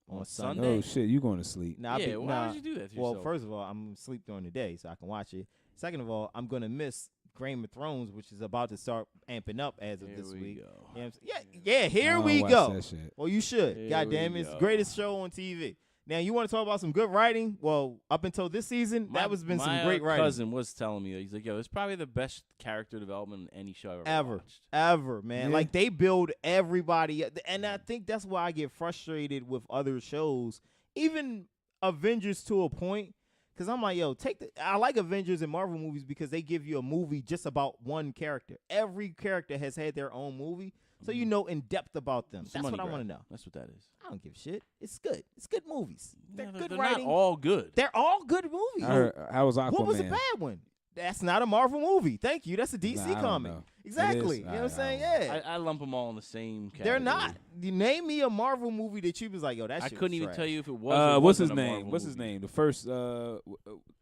on On Sunday. Sunday? Oh shit, you going to sleep? Nah, Yeah. Why would you do that to Well, yourself? first of all, I'm asleep during the day, so I can watch it. Second of all, I'm gonna miss Game of Thrones, which is about to start amping up as of Here this we week. go. You know what I'm saying? Yeah. Here I don't we watch go. that shit. Well, you should. Here God we damn it, it's the go. greatest show on TV. Now, you want to talk about some good writing? Well, up until this season, that was been some great My writing. cousin was telling me, he's like, yo, it's probably the best character development in any show I've Ever. watched. Ever, man. Yeah. Like, they build everybody. And I think that's why I get frustrated with other shows, even Avengers to a point. Because I'm like, yo, I like Avengers and Marvel movies because they give you a movie just about one character. Every character has had their own movie, so you know in depth about them. It's a That's money what I grab. want to know. That's what that is. I don't give a shit. It's good. It's good movies. They're Yeah, good they're writing. not all good. They're all good movies. I heard, how was Aquaman? What was a bad one? That's not a Marvel movie. Thank you. That's a DC Nah, I don't comic. know. Exactly. It is? You know what I'm I saying? don't Yeah. I lump them all in the same category. They're not. You name me a Marvel movie that you was like, yo, that I shit couldn't was even trash. tell you if it was. or What's his wasn't a name? Marvel What's his movie. name? The first One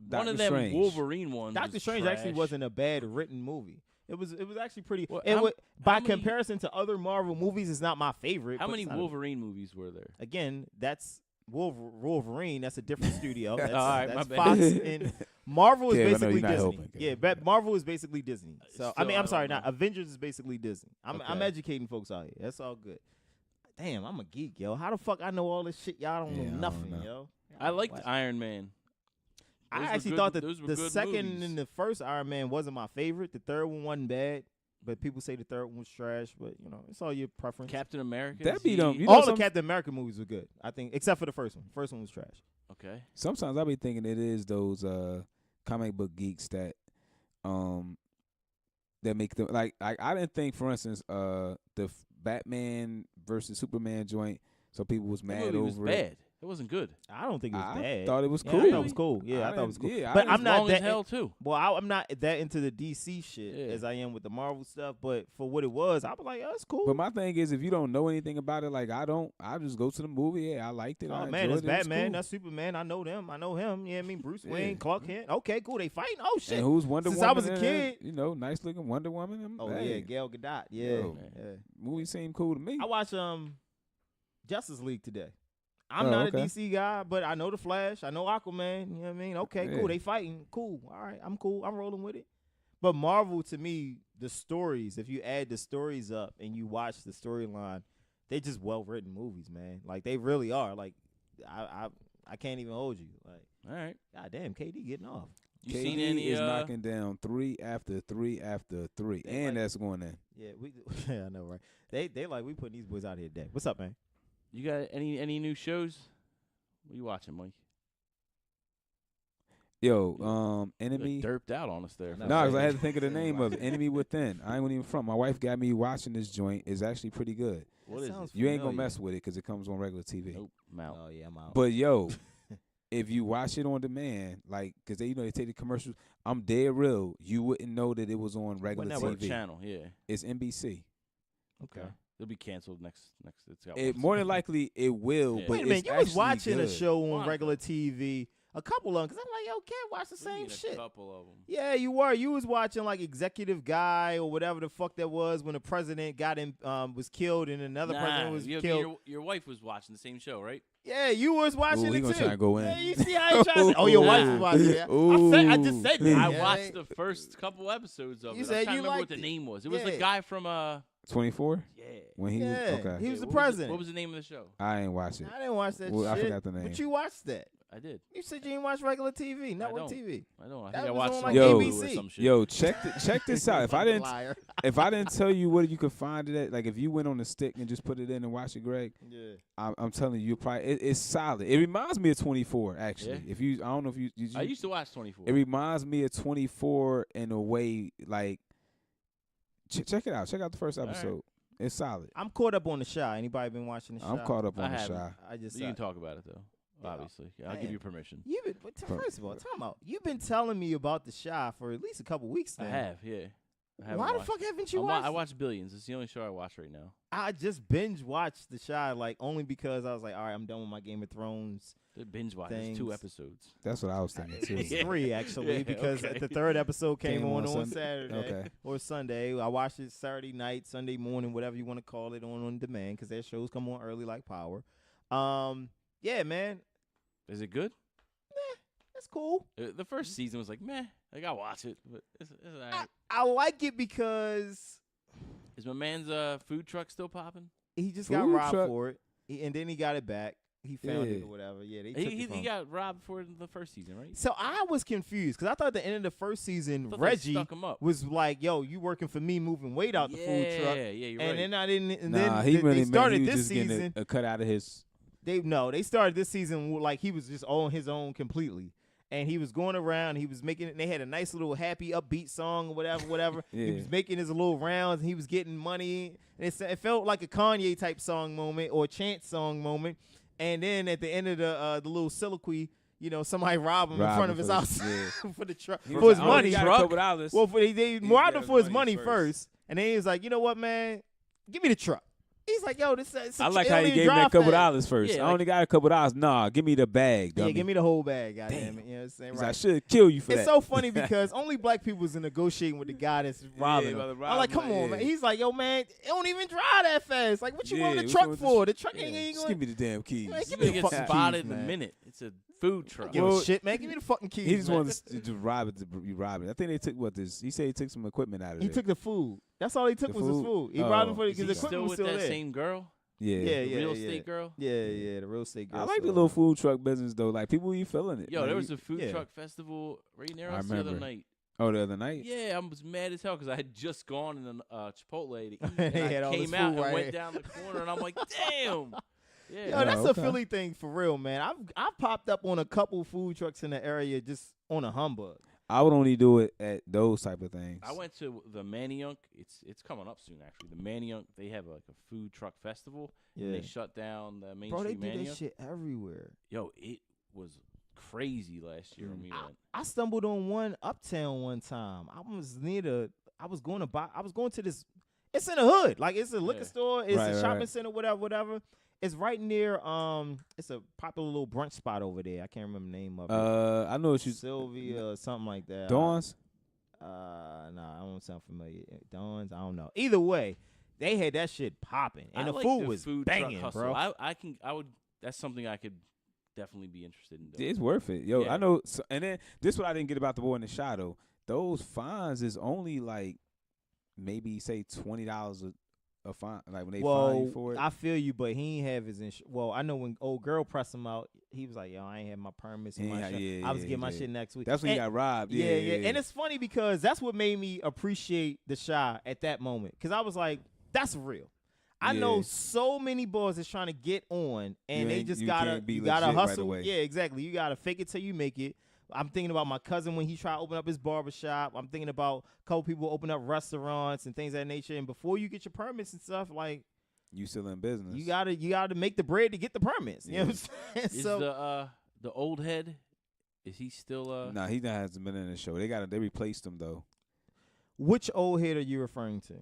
Doctor of them Strange. Wolverine ones. Doctor was Strange actually trash. wasn't a bad written movie. It was actually pretty. Well, it how- wa- by how many- comparison to other Marvel movies, it's not my favorite. How but many it's not a- Wolverine movies were there? Again, that's Wolverine. That's a different studio. That's, All right, that's my Fox. bad. And Marvel is Kev, I know basically you're not Disney. helping, Kev. Yeah, Marvel is basically Disney. So I Still, mean, I I'm sorry, don't not know. Avengers is basically Disney. I'm Okay. educating folks out here. That's all good. Damn, I'm a geek, yo. How the fuck I know all this shit? Y'all don't Yeah, I know don't nothing, know. yo. I liked What? Iron Man. I Those were actually good- thought those were the good second movies. and the first Iron Man wasn't my favorite. The third one wasn't bad, but people say the third one was trash. But you know, it's all your preference. Captain America. That is be he- them. You know, all the some- Captain America movies were good, I think, except for the first one. First one was trash. Okay. Sometimes I be thinking it is those comic book geeks that that make them like I didn't think, for instance, the Batman versus Superman joint. So people was That mad movie over was it. bad. It wasn't good. I don't think it was I bad. thought it was Yeah, cool. I thought it was cool. Yeah, I thought it was cool. Yeah, But I'm not long that as hell too. well. I'm not that into the DC shit Yeah. as I am with the Marvel stuff. But for what it was, I was like, oh, it's cool. But my thing is, if you don't know anything about it, like I don't, I just go to the movie. Yeah, I liked it. Oh I man, enjoyed that's it. It was Batman. cool. That's Superman. I know them. I know him. Yeah, I mean Bruce Yeah. Wayne, Clark Kent. Okay, cool. They fighting. Oh shit. And who's Wonder Since Woman? I was a in kid- it? You know, nice looking Wonder Woman. Oh Hey, yeah, Gal Gadot. Yeah, Yo. yeah. movie seemed cool to me. I watched Justice League today. I'm Oh, not okay. a DC guy, but I know the Flash. I know Aquaman. You know what I mean? Okay, Yeah. cool. They fighting. Cool. All right, I'm cool. I'm rolling with it. But Marvel, to me, the stories, if you add the stories up and you watch the storyline, they just well written movies, man. Like they really are. Like I can't even hold you. Like, All right. god damn, KD getting off. You KD seen any? is knocking down 3 after 3 after 3, They and like- that's going in. Yeah, yeah, I know, right? They like we putting these boys out here today. What's up, man? You got any new shows? What you watching, Mike? Yo, You Enemy. derped out on us there. I for know. a No, 'cause I second. had to think of the name of it. Enemy Within. I ain't gonna even front. My wife got me watching this joint. It's actually pretty good. What That is sounds it? You ain't gonna familiar. mess with it because it comes on regular TV. Nope, I'm out. Oh yeah, I'm out. But yo, if you watch it on demand, like, cause they they take the commercials, I'm dead real. You wouldn't know that it was on regular Network TV. channel, yeah. It's NBC. okay. It'll be canceled next. It's got It one more than season. likely it will. Yeah. But Wait a minute, it's you was actually watching a good. show on Why? regular TV, a couple of them, because I'm like, yo, can't watch the We same need a shit. couple of them. Yeah, you were. You was watching like Executive Guy or whatever the fuck that was when the president got in, was killed and another president was killed. Your wife was watching the same show, right? Yeah, you was watching Ooh, he it gonna too. try and go in. Yeah, you see how he trying to. Oh, your wife was watching it. I just said that. I Yeah, watched the first couple episodes of You it. said I was trying you to remember what liked the it. name was. It was Yeah. the guy from 24 yeah. when he Yeah, was okay. he was the What president. What was the name of the show? I ain't watch it. I didn't watch that Well, I shit. forgot the name. But you watched that. I did. You said you didn't watch regular TV, network don't. TV. I don't. I That think I was watched on, some like, Yo, Hulu or ABC. some shit. Yo, check this out. If I didn't Liar. if I didn't tell you what you could find it at, like if you went on the stick and just put it in and watch it, Greg, Yeah. I'm telling you, probably it's solid. It reminds me of 24 actually. Yeah? If you, I don't know if you I used to watch 24. it reminds me of 24 in a way. Like check it out. Check out the first All right. episode. It's solid. I'm caught up on The Shy. Anybody been watching The Shy? I'm caught up I on the haven't. Shy. I just you can talk about it though. obviously. Yeah, I'll give you permission. First of all, time out. You've been telling me about The Chi for at least a couple weeks now. I have, yeah. Why the fuck haven't you watched? I watch Billions. It's the only show I watch right now. I just binge watched The Chi, like only because I was like, all right, I'm done with my Game of Thrones. The binge watch. It's 2 episodes. That's what I was thinking too. It's 3 actually, Yeah, because okay. the 3rd episode came on Sunday. Saturday or Sunday. I watched it Saturday night, Sunday morning, whatever you want to call it, on demand, because their shows come on early like Power. Yeah, man, Is it good? that's cool. The first season was like, meh. Like, I'll watch it, but it's all right. I like it because Is my man's food truck still popping? he just got Food robbed truck. for it, and then he got it back. He found it Yeah. or whatever. Yeah, they took it He from him. got robbed for it in the first season, right? So I was confused because I thought at the end of the first season, Thought they Reggie stuck him up. was like, "Yo, you working for me, moving weight out the food truck." Yeah, you're And right. then I didn't. And Nah, then he really they started he was this just getting season. a cut out of his. They started this season like he was just on his own completely, and he was going around. He was making it. They had a nice little happy, upbeat song or whatever. He Yeah. was making his little rounds. And he was getting money. And it felt like a Kanye type song moment or a Chance song moment. And then at the end of the little soliloquy, somebody robbed him in front of his house for the truck He for was his like, "Oh, money. you got a couple dollars." Well, they He robbed got him his for his money money first, and then he was like, "You know what, man? Give me the truck." He's like, "Yo, this." I like how he gave me a couple dollars first. Yeah, I only got a couple dollars. Nah, give me the bag. Yeah, dummy. give me the whole bag, goddamn Damn. it. You know what I'm saying? He's Right. like, I should kill you for It's that. so funny because only black people was negotiating with the guy that's robbing him. about to rob I'm like, him, come like, on, yeah. man. He's like, yo, man, it don't even drive that fast. Like, what you want the what's truck wrong with for? this- The truck yeah, ain't just going. give me the damn keys. Man, You're give going me to the get fucking spotted keys, in a man. minute. It's a food truck. Give Well, a shit, man. Give me the fucking keys. He just man. wanted to just rob it. You rob it. I think they took He said he took some equipment out of He it. took the food. That's all he took The was his food? food. He Oh. robbed him for Is because he the still equipment was with still that there. same girl? Yeah. Yeah, The yeah, real yeah. estate girl? Yeah, the real estate girl. I like the still little there. food truck business though. Like people be feeling it. Yo, Like, there was a food yeah. truck festival right near I us the other remember. night. Oh, the other night. Yeah, I was mad as hell because I had just gone in a Chipotle to eat. They And had I all came this out food and right went here. down the corner, and I'm like, damn. Yeah. Yo, that's okay. a Philly thing for real, man. I've popped up on a couple food trucks in the area just on a humbug. I would only do it at those type of things. I went to the Manayunk. It's coming up soon, actually. The Manayunk, they have like a food truck festival. Yeah. And they shut down the Main Bro, they Street do Manayunk. that shit everywhere. Yo, it was crazy last year when we went. I stumbled on one uptown one time. I was going to this. It's in the hood, like it's a liquor Yeah. store, it's Right, a right, shopping right. center, whatever. It's right near it's a popular little brunch spot over there. I can't remember the name of it. I know what you. Sylvia or something like that. Dawn's. Nah, I don't sound familiar. Dawn's, I don't know. Either way, they had that shit popping, and I the like food the was food truck banging, hustle. bro. I would. That's something I could definitely be interested in doing. It's worth it, yo. Yeah. I know. So, and then this what I didn't get about the boy in the shot though. Those fines is only like maybe say $20 a fine, like when they fine you for it. I feel you, but he ain't have his insurance. Well, I know when old girl pressed him out, he was like, "Yo, I ain't have my permits and He my ain't- shit. yeah, I was yeah, getting my yeah. shit next week." That's when he And- got robbed. Yeah, Yeah, yeah. And it's funny because that's what made me appreciate the Chi at that moment. Because I was like, that's real. I know Yeah. so many boys that's trying to get on, and You they ain't- just you gotta can't be you gotta legit right hustle. away. Yeah, exactly. You gotta fake it till you make it. I'm thinking about my cousin when he tried to open up his barbershop. I'm thinking about a couple people open up restaurants and things of that nature. And before you get your permits and stuff, like you still in business. you gotta make the bread to get the permits. You know what I'm saying? Is So the old head? Is he still? Nah, he hasn't been in the show. They replaced him though. which old head are you referring to?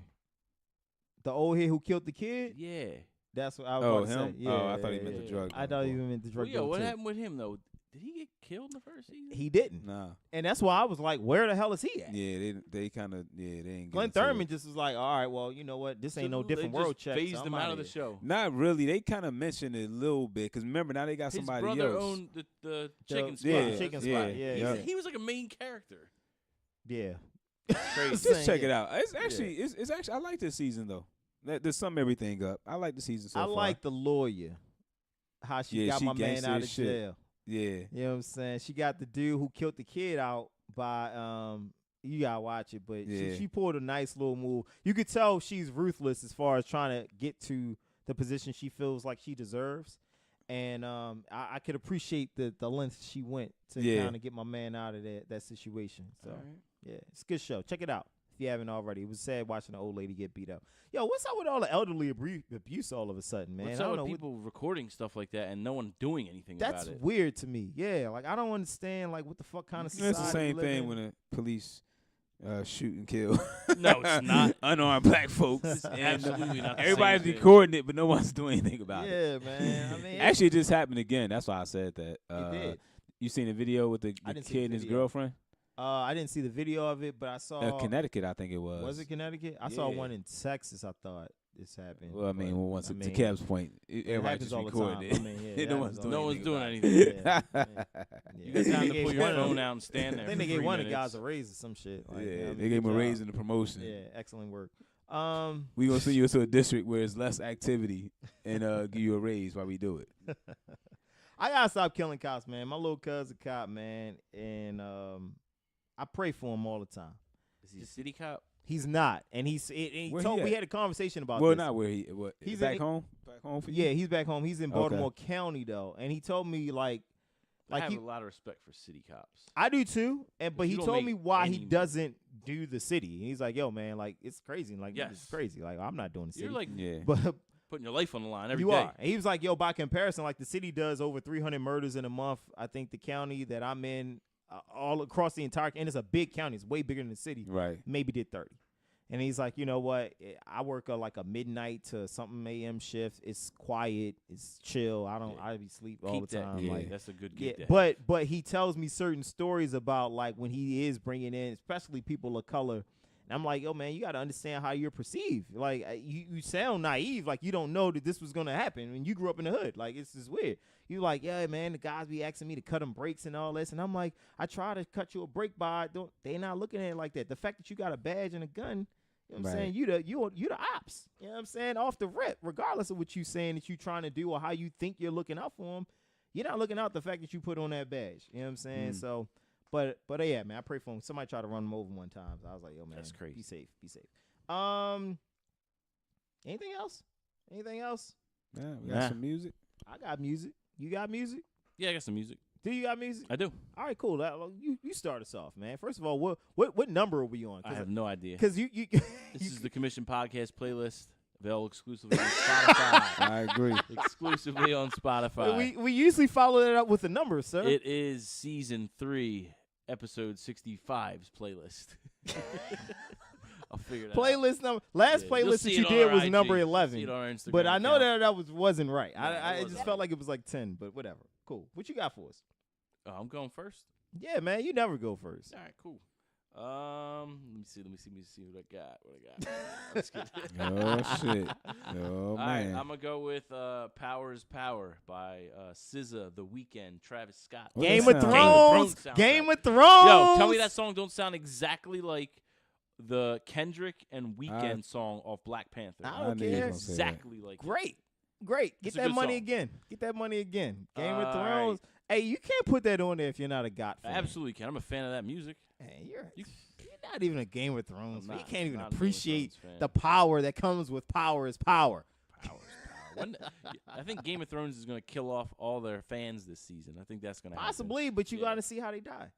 The old head who killed the kid? Yeah. That's what I was Oh, about to him? say. Yeah, Oh, I thought he yeah, meant the yeah. drug I dealer thought he boy. meant the Well, drug yo, what dealer, too. happened with him though? Did he get killed in the first season? He didn't. Nah. And that's why I was like, where the hell is he at? Yeah, they kind of they ain't. Glenn get into Thurman it. just was like, all right, well, you know what? This ain't no So different they world just check. phased so him I'm out of the here. show. Not really. They kind of mentioned it a little bit because remember now they got His somebody brother else. owned the chicken spot. yeah, the chicken yeah, spot. Yeah, yeah. He was like a main character. Yeah. Crazy. Just check yeah. it out. It's actually it's actually I like this season though. To sum everything up, I like the season so I far. like the lawyer. How she Yeah, got she my man gangster out as of shit. jail. Yeah. You know what I'm saying? She got the dude who killed the kid out by you gotta watch it, but Yeah. she pulled a nice little move. You could tell she's ruthless as far as trying to get to the position she feels like she deserves. And I could appreciate the length she went to Yeah. kind of get my man out of that situation. So All right. yeah, it's a good show. Check it out. if you haven't already. It was sad watching an old lady get beat up. Yo, what's up with all the elderly abuse all of a sudden, man? What's I up don't know. with people recording stuff like that and no one doing anything That's about it? weird to me. Yeah, like I don't understand like what the fuck kind of society It's the same we live thing in. when the police shoot and kill No, it's not. unarmed black folks. It's And absolutely not the everybody's same thing. recording it, but no one's doing anything about it. Yeah, man. I mean, Actually, it just happened again. That's why I said that. it did. You seen the video with the I didn't see kid the and his video. girlfriend? I didn't see the video of it, but I saw. Connecticut, I think it was. Was it Connecticut? I saw Yeah. one in Texas. I thought this happened. Well, I mean, but, once I to mean, Kev's point, it everybody happens just all the recording time. it. I mean, yeah, no one's doing No one's anything doing about anything. Yeah, yeah. You guys have They to gave pull your one of phone them- out and stand there. I think they for gave 3 one of the minutes. guys a raise or some shit. Like, Yeah, you know what I mean? they gave him a Good raise job. in the promotion. Yeah, excellent work. We gonna send you to a district where it's less activity and give you a raise while we do it. I gotta stop killing cops, man. My little cousin cop, man, and I pray for him all the time. Is he a city cop? He's not, and he Where told he we at? had a conversation about Well, this. not where he. What? He's Back in- home. Back home for you. Yeah, he's back home. He's in Baltimore County though, and he told me I have he, a lot of respect for city cops. I do too, but You he don't told make me why he any- doesn't do the city. And he's like, "Yo, man, like it's crazy. Like Yes. it's crazy. Like I'm not doing the city." You're like Yeah. but putting your life on the line every you day. are. And he was like, "Yo, by comparison, like the city does over 300 murders in a month. I think the county that I'm in, all across the entire, and it's a big county. It's way bigger than the city. Right. Maybe did 30." And he's like, "You know what? I work like a midnight to something a.m. shift. It's quiet. It's chill. I be sleep all Keep the that. time. Yeah. Like, That's a good yeah, gig. but he tells me certain stories about like when he is bringing in, especially people of color. And I'm like, yo, man, you got to understand how you're perceived. Like you sound naive, like you don't know that this was gonna happen when you grew up in the hood. Like it's just weird. You like, yeah, man, the guys be asking me to cut them brakes and all this, and I'm like, I try to cut you a brake by. They not looking at it like that. The fact that you got a badge and a gun. You know what I'm Right. saying? You the ops. You know what I'm saying? Off the rip, regardless of what you saying that you trying to do or how you think you're looking out for them, you're not looking out the fact that you put on that badge. You know what I'm saying? Mm. So, but yeah, man, I pray for him. Somebody tried to run him over one time. So I was like, yo, man, That's crazy. Be safe. Anything else? Anything else? Yeah, we got Nah. some music. I got music. You got music? Yeah, I got some music. Do you got music? I do. All right, cool. You start us off, man. First of all, what number are we on? I have no idea. Because you This is the Commission Podcast playlist, available exclusively on Spotify. I agree. Exclusively on Spotify. we usually follow that up with a number, sir. It is season 3, episode 65's playlist. I'll figure that out. Playlist number. Last Yeah, you'll playlist see that it you on did our was IG. number You'll 11. see it on our Instagram But I know account. that wasn't right. Yeah, it I just wasn't. felt like it was like 10, but whatever. Cool. What you got for us? Oh, I'm going first. Yeah, man, you never go first. All right, cool. Let me see what I got. Let's get Oh shit. Oh All right, man. I'm gonna go with "Power's Power" by SZA, The Weeknd, Travis Scott. What Game that of sound Thrones. soundtrack. Game of Thrones. Yo, tell me that song don't sound exactly like the Kendrick and Weeknd song off Black Panther. I don't knew you was care. gonna say that. Exactly like it. Great. Get It's a that good money song. again. Get that money again. Game of All Thrones. Hey, you can't put that on there if you're not a GOT I fan. absolutely can. I'm a fan of that music. Hey, You- you're not even a Game of Thrones I'm fan. You not. can't even Not a Game of appreciate Thrones fan. the power that comes with power is power. Power's power. I think Game of Thrones is going to kill off all their fans this season. I think that's going to happen. Possibly, but you Yeah. got to see how they die.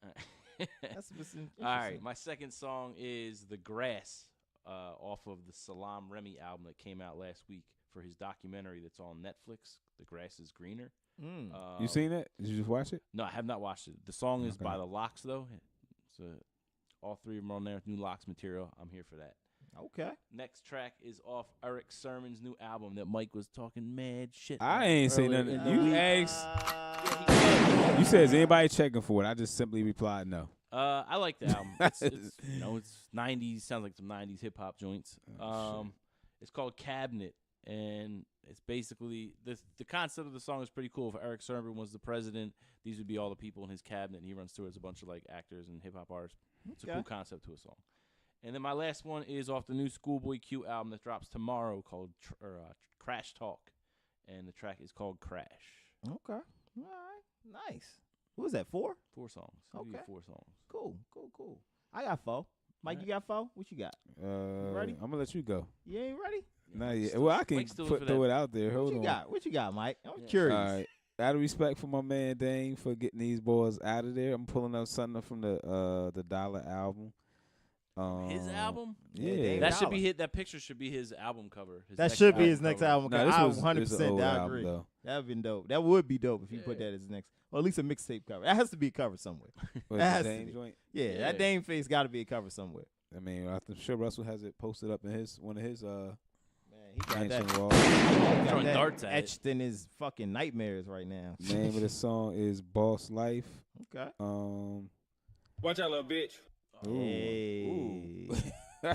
That's what's interesting. All right, my second song is "The Grass" off of the Salam Remy album that came out last week for his documentary that's on Netflix. "The Grass is Greener." You seen it? Did you just watch it? No, I have not watched it. The song is Okay. by the Locks though. So all 3 of them are on there. New Locks material. I'm here for that. Okay. Next track is off Eric Sermon's new album that Mike was talking mad shit. I about ain't say earlier nothing. in the You week. asked. You said, is anybody checking for it? I just simply replied no. I like the album. It's it's 90s. Sounds like some 90s hip hop joints. It's called Cabinet, and it's basically the concept of the song is pretty cool. If Eric Sermon was the president, these would be all the people in his cabinet, and he runs through as a bunch of like actors and hip hop artists. It's a Okay. cool concept to a song. And then my last one is off the new Schoolboy Q album that drops tomorrow called Crash Talk, and the track is called Crash. Okay. All right. Nice. What was that, 4? 4 songs. I'll give you Okay. 4 songs. Cool. I got 4. Mike, you got 4? What you got? Ready? I'm gonna let you go. You ain't ready? Not yet. Well, I can Mike's still in for throw that. it out there. Hold What you on. got? What you got, Mike? I'm Yeah. curious. All right. Out of respect for my man Dane for getting these boys out of there, I'm pulling up something from the Dollar album. His album? Yeah, Dame That should Dollar. be hit. That picture should be his album cover. That should be his next cover. album. No, this I was 100% old I album, agree. though. That'd been dope. That would be dope if he put Yeah. that as his next, or at least a mixtape cover. That has to be a cover somewhere. Was That it has to Dame be. joint? Yeah, Yeah. that Dame face got to be a cover somewhere. I mean, I'm sure Russell has it posted up in one of his Man, he got mansion that, walls. he got Throwing that darts at it. etched in his fucking nightmares right now. Name of the song is Boss Life. Okay. Watch out, little bitch. Ooh. Hey.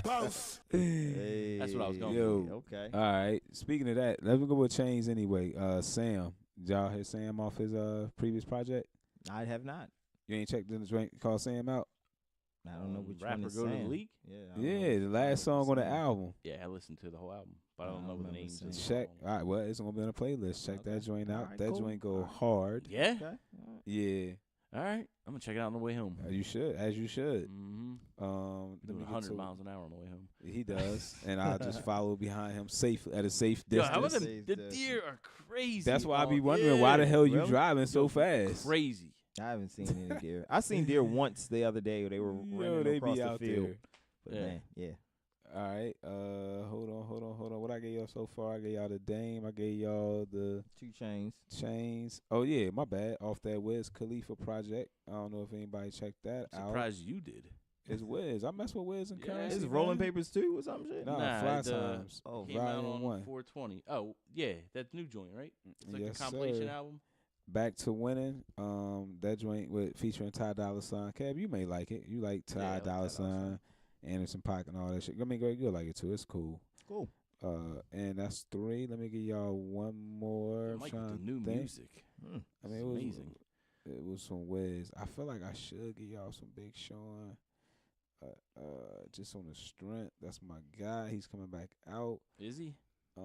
Close. Hey. That's what I was going Yo. Okay. All right. Speaking of that, let's go with Chains anyway. Sam. Did y'all hear Sam off his previous project? I have not. You ain't checked in the joint called Sam out? I don't know which Rapper one is Go to the Sam. League? Yeah. I don't know Yeah, which the one last is song on the Sam. album. Yeah, I listened to the whole album, but I don't I know the remember names. seeing of the it. Check. songs. All right, well, it's gonna be on the playlist. Check Okay. that joint out. All right, That cool. joint go All right. hard. Yeah. Okay. All right. Yeah, All right. I'm gonna check it out on the way home. you should, as you should. Mm-hmm. Let Doing me get 100 to- miles an hour on the way home. He does, and I'll just follow behind him safe at a safe Yo, distance. how about Safe the distance. deer are crazy. That's why I be dog. wondering why the Yeah. hell you Really? driving so Yo, fast. Crazy. I haven't seen any deer. I seen deer once the other day. They were Yo, running they across be the out field. there. But Yeah. man, yeah. All right, hold on. What I gave y'all so far? I gave y'all the Dame. I gave y'all the 2 Chains. Chains. Oh yeah, my bad. Off that Wiz Khalifa project. I don't know if anybody checked that out. Surprised you did. It's Wiz. I mess with Wiz and Yeah. Currency. Is man. Rolling Papers 2 or some shit? Nah, Nah, Fly the- Times. Oh, Came out Volume on 1. 420. Oh, yeah, that new joint, right? It's like Yes, a compilation sir. album. Back to Winning. That joint with featuring Ty Dolla $ign. Kev, you may like it. You like Ty Yeah, I like Dolla Ty Dolla $ign, Anderson .Paak and all that shit. I mean, girl, you'll like it too. It's cool. Cool. And that's 3. Let me give y'all one more. I'm Mike trying with the to new think. music. I mean, It's it was amazing. It was some Wiz. I feel like I should give y'all some Big Sean. Just on the strength. That's my guy. He's coming back out. Is he? I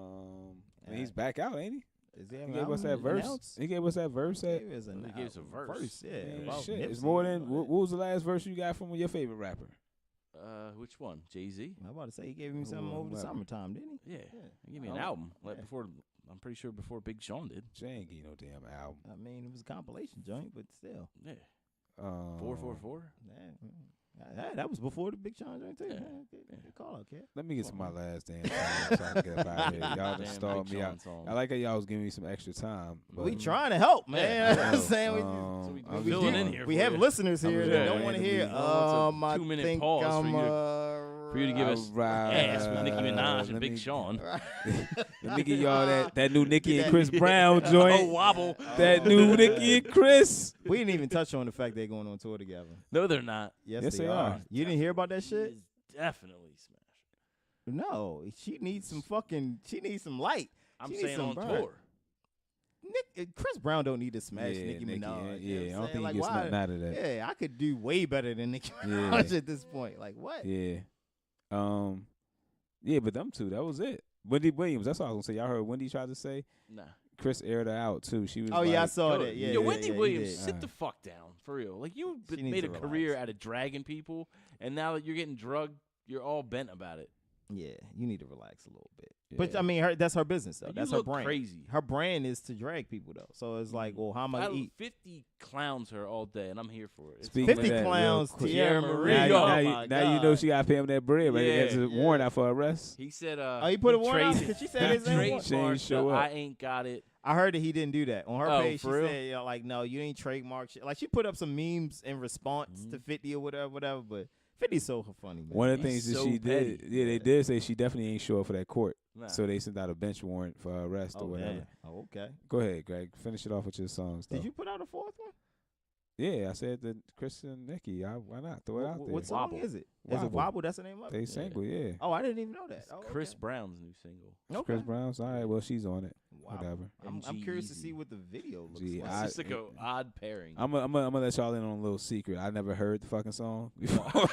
mean, he's back out, ain't he? Is there He gave us that verse. He gave us that verse. That He gave us He gave us a verse. Yeah. man, about shit. It's Nipsey more and than. all What was the last verse you got from your favorite rapper? Which one? Jay-Z? that. I'm about to say he gave me something over the whoever. summertime, didn't he? Yeah. Yeah. He gave me an Oh, album. Like yeah. before, I'm pretty sure before Big Sean did. Jay ain't give you no damn album. I mean, it was a compilation joint, but still. Yeah. 444. That was before the Big Sean joint, too. Yeah. Good call out, kid. Let me get to my last damn song so I can get up out of here. Y'all Damn just stalled Big me Sean out. song. I like how y'all was giving me some extra time. But We trying to help, man. Yeah, You know what I'm saying? we I'm filling just- in here We for have you. listeners here I'm that just don't want to hear. randomly- Well, I it's a 2-minute think pause I'm, for you to give us Alright. ass with Nicki Minaj Let and Big me- Sean. Let me give y'all that new Nicki and Chris Brown joint. Oh, wobble. That new Nicki and Chris. We didn't even touch on the fact they're going on tour together. No, they're not. Yes, they are. You didn't hear about that He shit? is definitely smashed. No, she needs some fucking. She needs some light. I'm She needs saying some on burn. tour. Chris Brown don't need to smash Yeah, Nicki Minaj. Yeah, You know I what don't I'm think he saying? gets Like, nothing out of that. Yeah, I could do way better than Nicki Yeah. Minaj at this point. Like what? Yeah. Yeah, but them two, that was it. Wendy Williams, that's all I was gonna say. Y'all heard Wendy tried to say? Nah. Chris aired her out too. She was Oh yeah, I like, saw Yo, that. Yeah, yo, yeah, Wendy yeah, he Williams, did. sit the fuck down for real. Like you She needs made a to career relax. out of dragging people, and now that you're getting drugged, you're all bent about it. Yeah, you need to relax a little bit. Yeah. But I mean, that's her business though. You That's look her brand. crazy. Her brand is to drag people though. So it's like, well, how am I I gonna eat? 50 clowns her all day, and I'm here for it. It's Speaking of 50 that, real clowns, quick. Tierra Tierra Marie. Marie. Now, Oh now, my you, now you know God. she got to pay him that bread, right? Yeah, There's a yeah. warrant out for arrest. He said, Oh, he put a warrant out? traded- 'Cause she said his name was- She ain't trademarked show the up. I ain't got it. I heard that he didn't do that. On her Oh, page, she for real? said, like, no, you ain't trademark shit. Like, she put up some memes in response to 50 or whatever, but 50's so funny, man. One of the He's things that so she did, petty. yeah, they did say she definitely ain't show up for that court. Nah. So they sent out a bench warrant for arrest or Oh, whatever. damn. Oh, okay. Go ahead, Greg. Finish it off with your songs. Did though. you put out a fourth one? Yeah, I said that Chris and Nicki. Why not throw it out there? What song Wobble. is it? Is it Wobble. Wobble? That's the name of it? They single, yeah. Oh, I didn't even know that. It's Oh, Chris okay. Brown's new single. Okay. Chris Brown's. All right, well, she's on it. Wow. Whatever. I'm curious to G-Eazy. see what the video looks Gee, like. I- It's just like an odd pairing. I'm gonna let y'all in on a little secret. I never heard the fucking song before.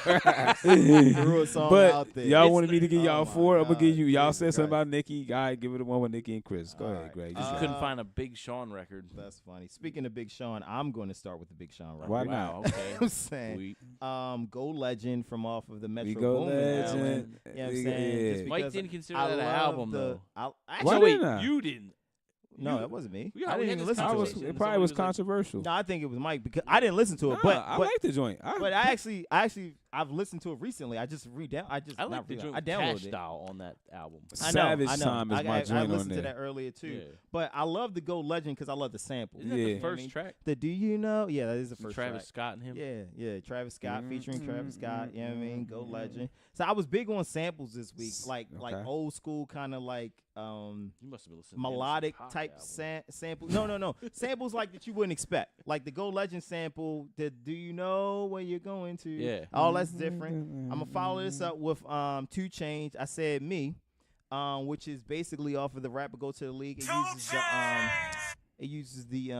Threw a song but out there. y'all It's wanted me to give oh y'all my 4. I'm gonna give God, you. Y'all Jesus said something Christ. about Nicki. All right, give it the one with Nicki and Chris. Go All ahead, right. Greg. You Just got it. couldn't find a Big Sean record. That's funny. Speaking of Big Sean, I'm going to start with the Big Sean record. Why Wow, not? okay. I'm saying, Sweet. Go Legend from off of the Metro We go Boomin album. legend. You know what I'm We- saying? yeah. Just Mike because didn't consider I that an love album, the- though. I, Why actually, wait, didn't I? you didn't. no, you- that wasn't me. We I had didn't even this listen I to was. it. conversation. It probably Somebody was was like- controversial. No, I think it was Mike because I didn't listen to it. Nah, but I but like the joint. I I've listened to it recently. I just I like the joint I with downloaded Cash it. Doll on that album. I know, Savage I know. Time is my I joint on listened to there. that earlier too. Yeah. But I love the Go Legend because I love the sample. Isn't that Yeah. the first track? The Do You Know? Yeah, that is the From first Travis track. Scott and him? Yeah, Travis Scott featuring Travis Scott. You know what I mean? Go Legend. So I was big on samples this week, like old school kind of like You must have been listening to melodic Anderson .Paak type album. sample. No, samples like that you wouldn't expect. Like the Go Legend sample. The Do You Know Where You're Going To? Yeah. All that's different. I'm gonna follow this up with 2 Chainz. I Said Me, which is basically off of the Rapper Go to the League. It uses the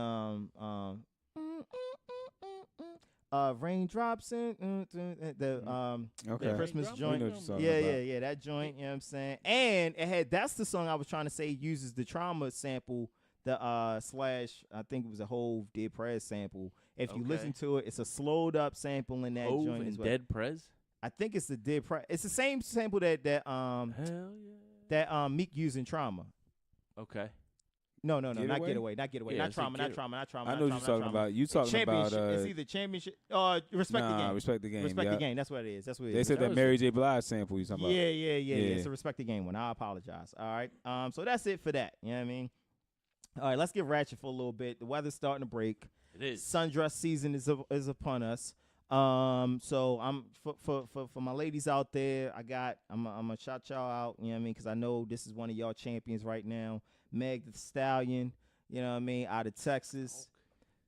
raindrops in the Christmas Raindrops? joint. We know what you're talking Yeah, about. yeah, that joint. You know what I'm saying? And it had that's the song I was trying to say uses the Trauma sample. The slash I think it was a whole Dead Prez sample. If you Okay. listen to it, it's a slowed up sample in that Hove joint and as well. Dead Prez? I think it's the Dead Prez. It's the same sample that Hell yeah. Meek used in Trauma. Okay. No, not Getaway? Getaway, not Yeah, not it's Trauma, like not Trauma, not Trauma. I not know what Trauma, you're talking not Trauma. about. You talking about Championship. It's either championship. Respect the game. Respect the game. Respect yeah. the game. That's what it is. That's what it They is. said that was- Mary J. Blige sample you talking about. Yeah. Yeah. It's a Respect the Game one. I apologize. All right. So that's it for that. You know what I mean? All right. Let's get ratchet for a little bit. The weather's starting to break. It is. Sundress season is upon us. So I'm for my ladies out there. I'm gonna shout y'all out. You know what I mean? Because I know this is one of y'all champions right now. Meg the Stallion. You know what I mean? Out of Texas.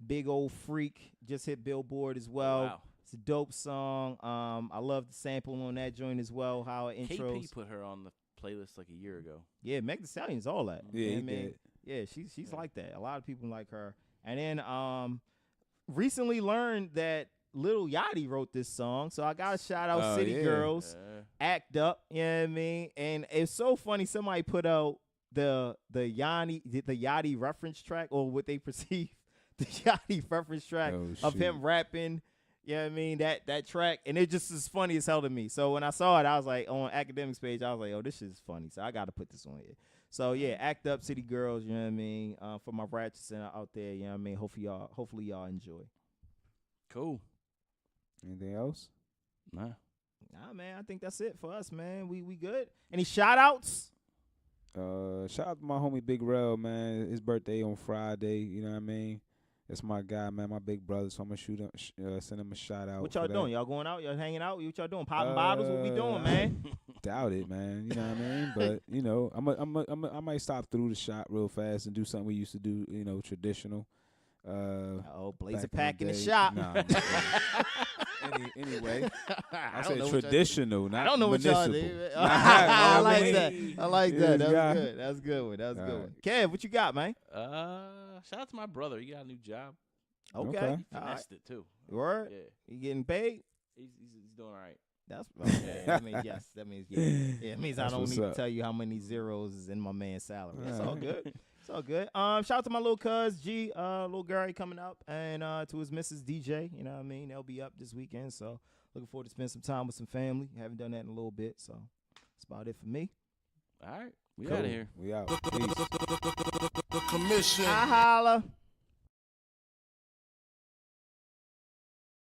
Big old freak. Just hit Billboard as well. Wow. It's a dope song. I love the sample on that joint as well. How it intros. KP put her on the playlist like a year ago. Yeah, Meg the Stallion is all that. Yeah, You know he what I mean? did. Yeah, she's like that. A lot of people like her. And then recently learned that Lil Yachty wrote this song. So I gotta shout out City yeah. Girls. Act Up, you know what I mean? And it's so funny, somebody put out the Yachty reference track, or what they perceive the Yachty reference track Oh, of shoot. him rapping. You know what I mean? That track, and it just is funny as hell to me. So when I saw it, I was like, on Academics page, I was like, oh, this shit is funny. So I got to put this on here. So yeah, Act Up, City Girls. You know what I mean? For my ratchets out there, you know what I mean? Hopefully y'all enjoy. Cool. Anything else? Nah. Nah, man, I think that's it for us, man. We good. Any shout outs? Shout out to my homie Big Rel, man. His birthday on Friday. You know what I mean? That's my guy, man. My big brother. So I'm gonna send him a shout out. What y'all for doing? Y'all going out? Y'all hanging out? What y'all doing? Popping bottles? What we doing, man? Doubt it, man. You know what I mean? But you know, I might stop through the shop real fast and do something we used to do. You know, traditional. Blaze a back pack in the day. shop. Nah, anyway, I said know what y'all traditional, not I don't know what y'all municipal. do. Nah, I like mean, that. I like Yeah, that. That's yeah. good. That's a good one. That's a good All one. Kev, what you got, man? Shout out to my brother. He got a new job. Okay. Okay. All right. Finessed it too. Word? Yeah. You getting paid? He's doing all right. That's okay. That means yes. That means yeah. Yeah, it means I That's don't what's need to up. tell you how many zeros is in my man's salary. That's all Alright. good. It's all good. Shout out to my little cuz G, little Gary coming up, and to his Mrs. DJ. You know what I mean? They'll be up this weekend, so looking forward to spend some time with some family. Haven't done that in a little bit, so that's about it for me. All right. We Cool. out of here. We out. Peace. The commission. I holla.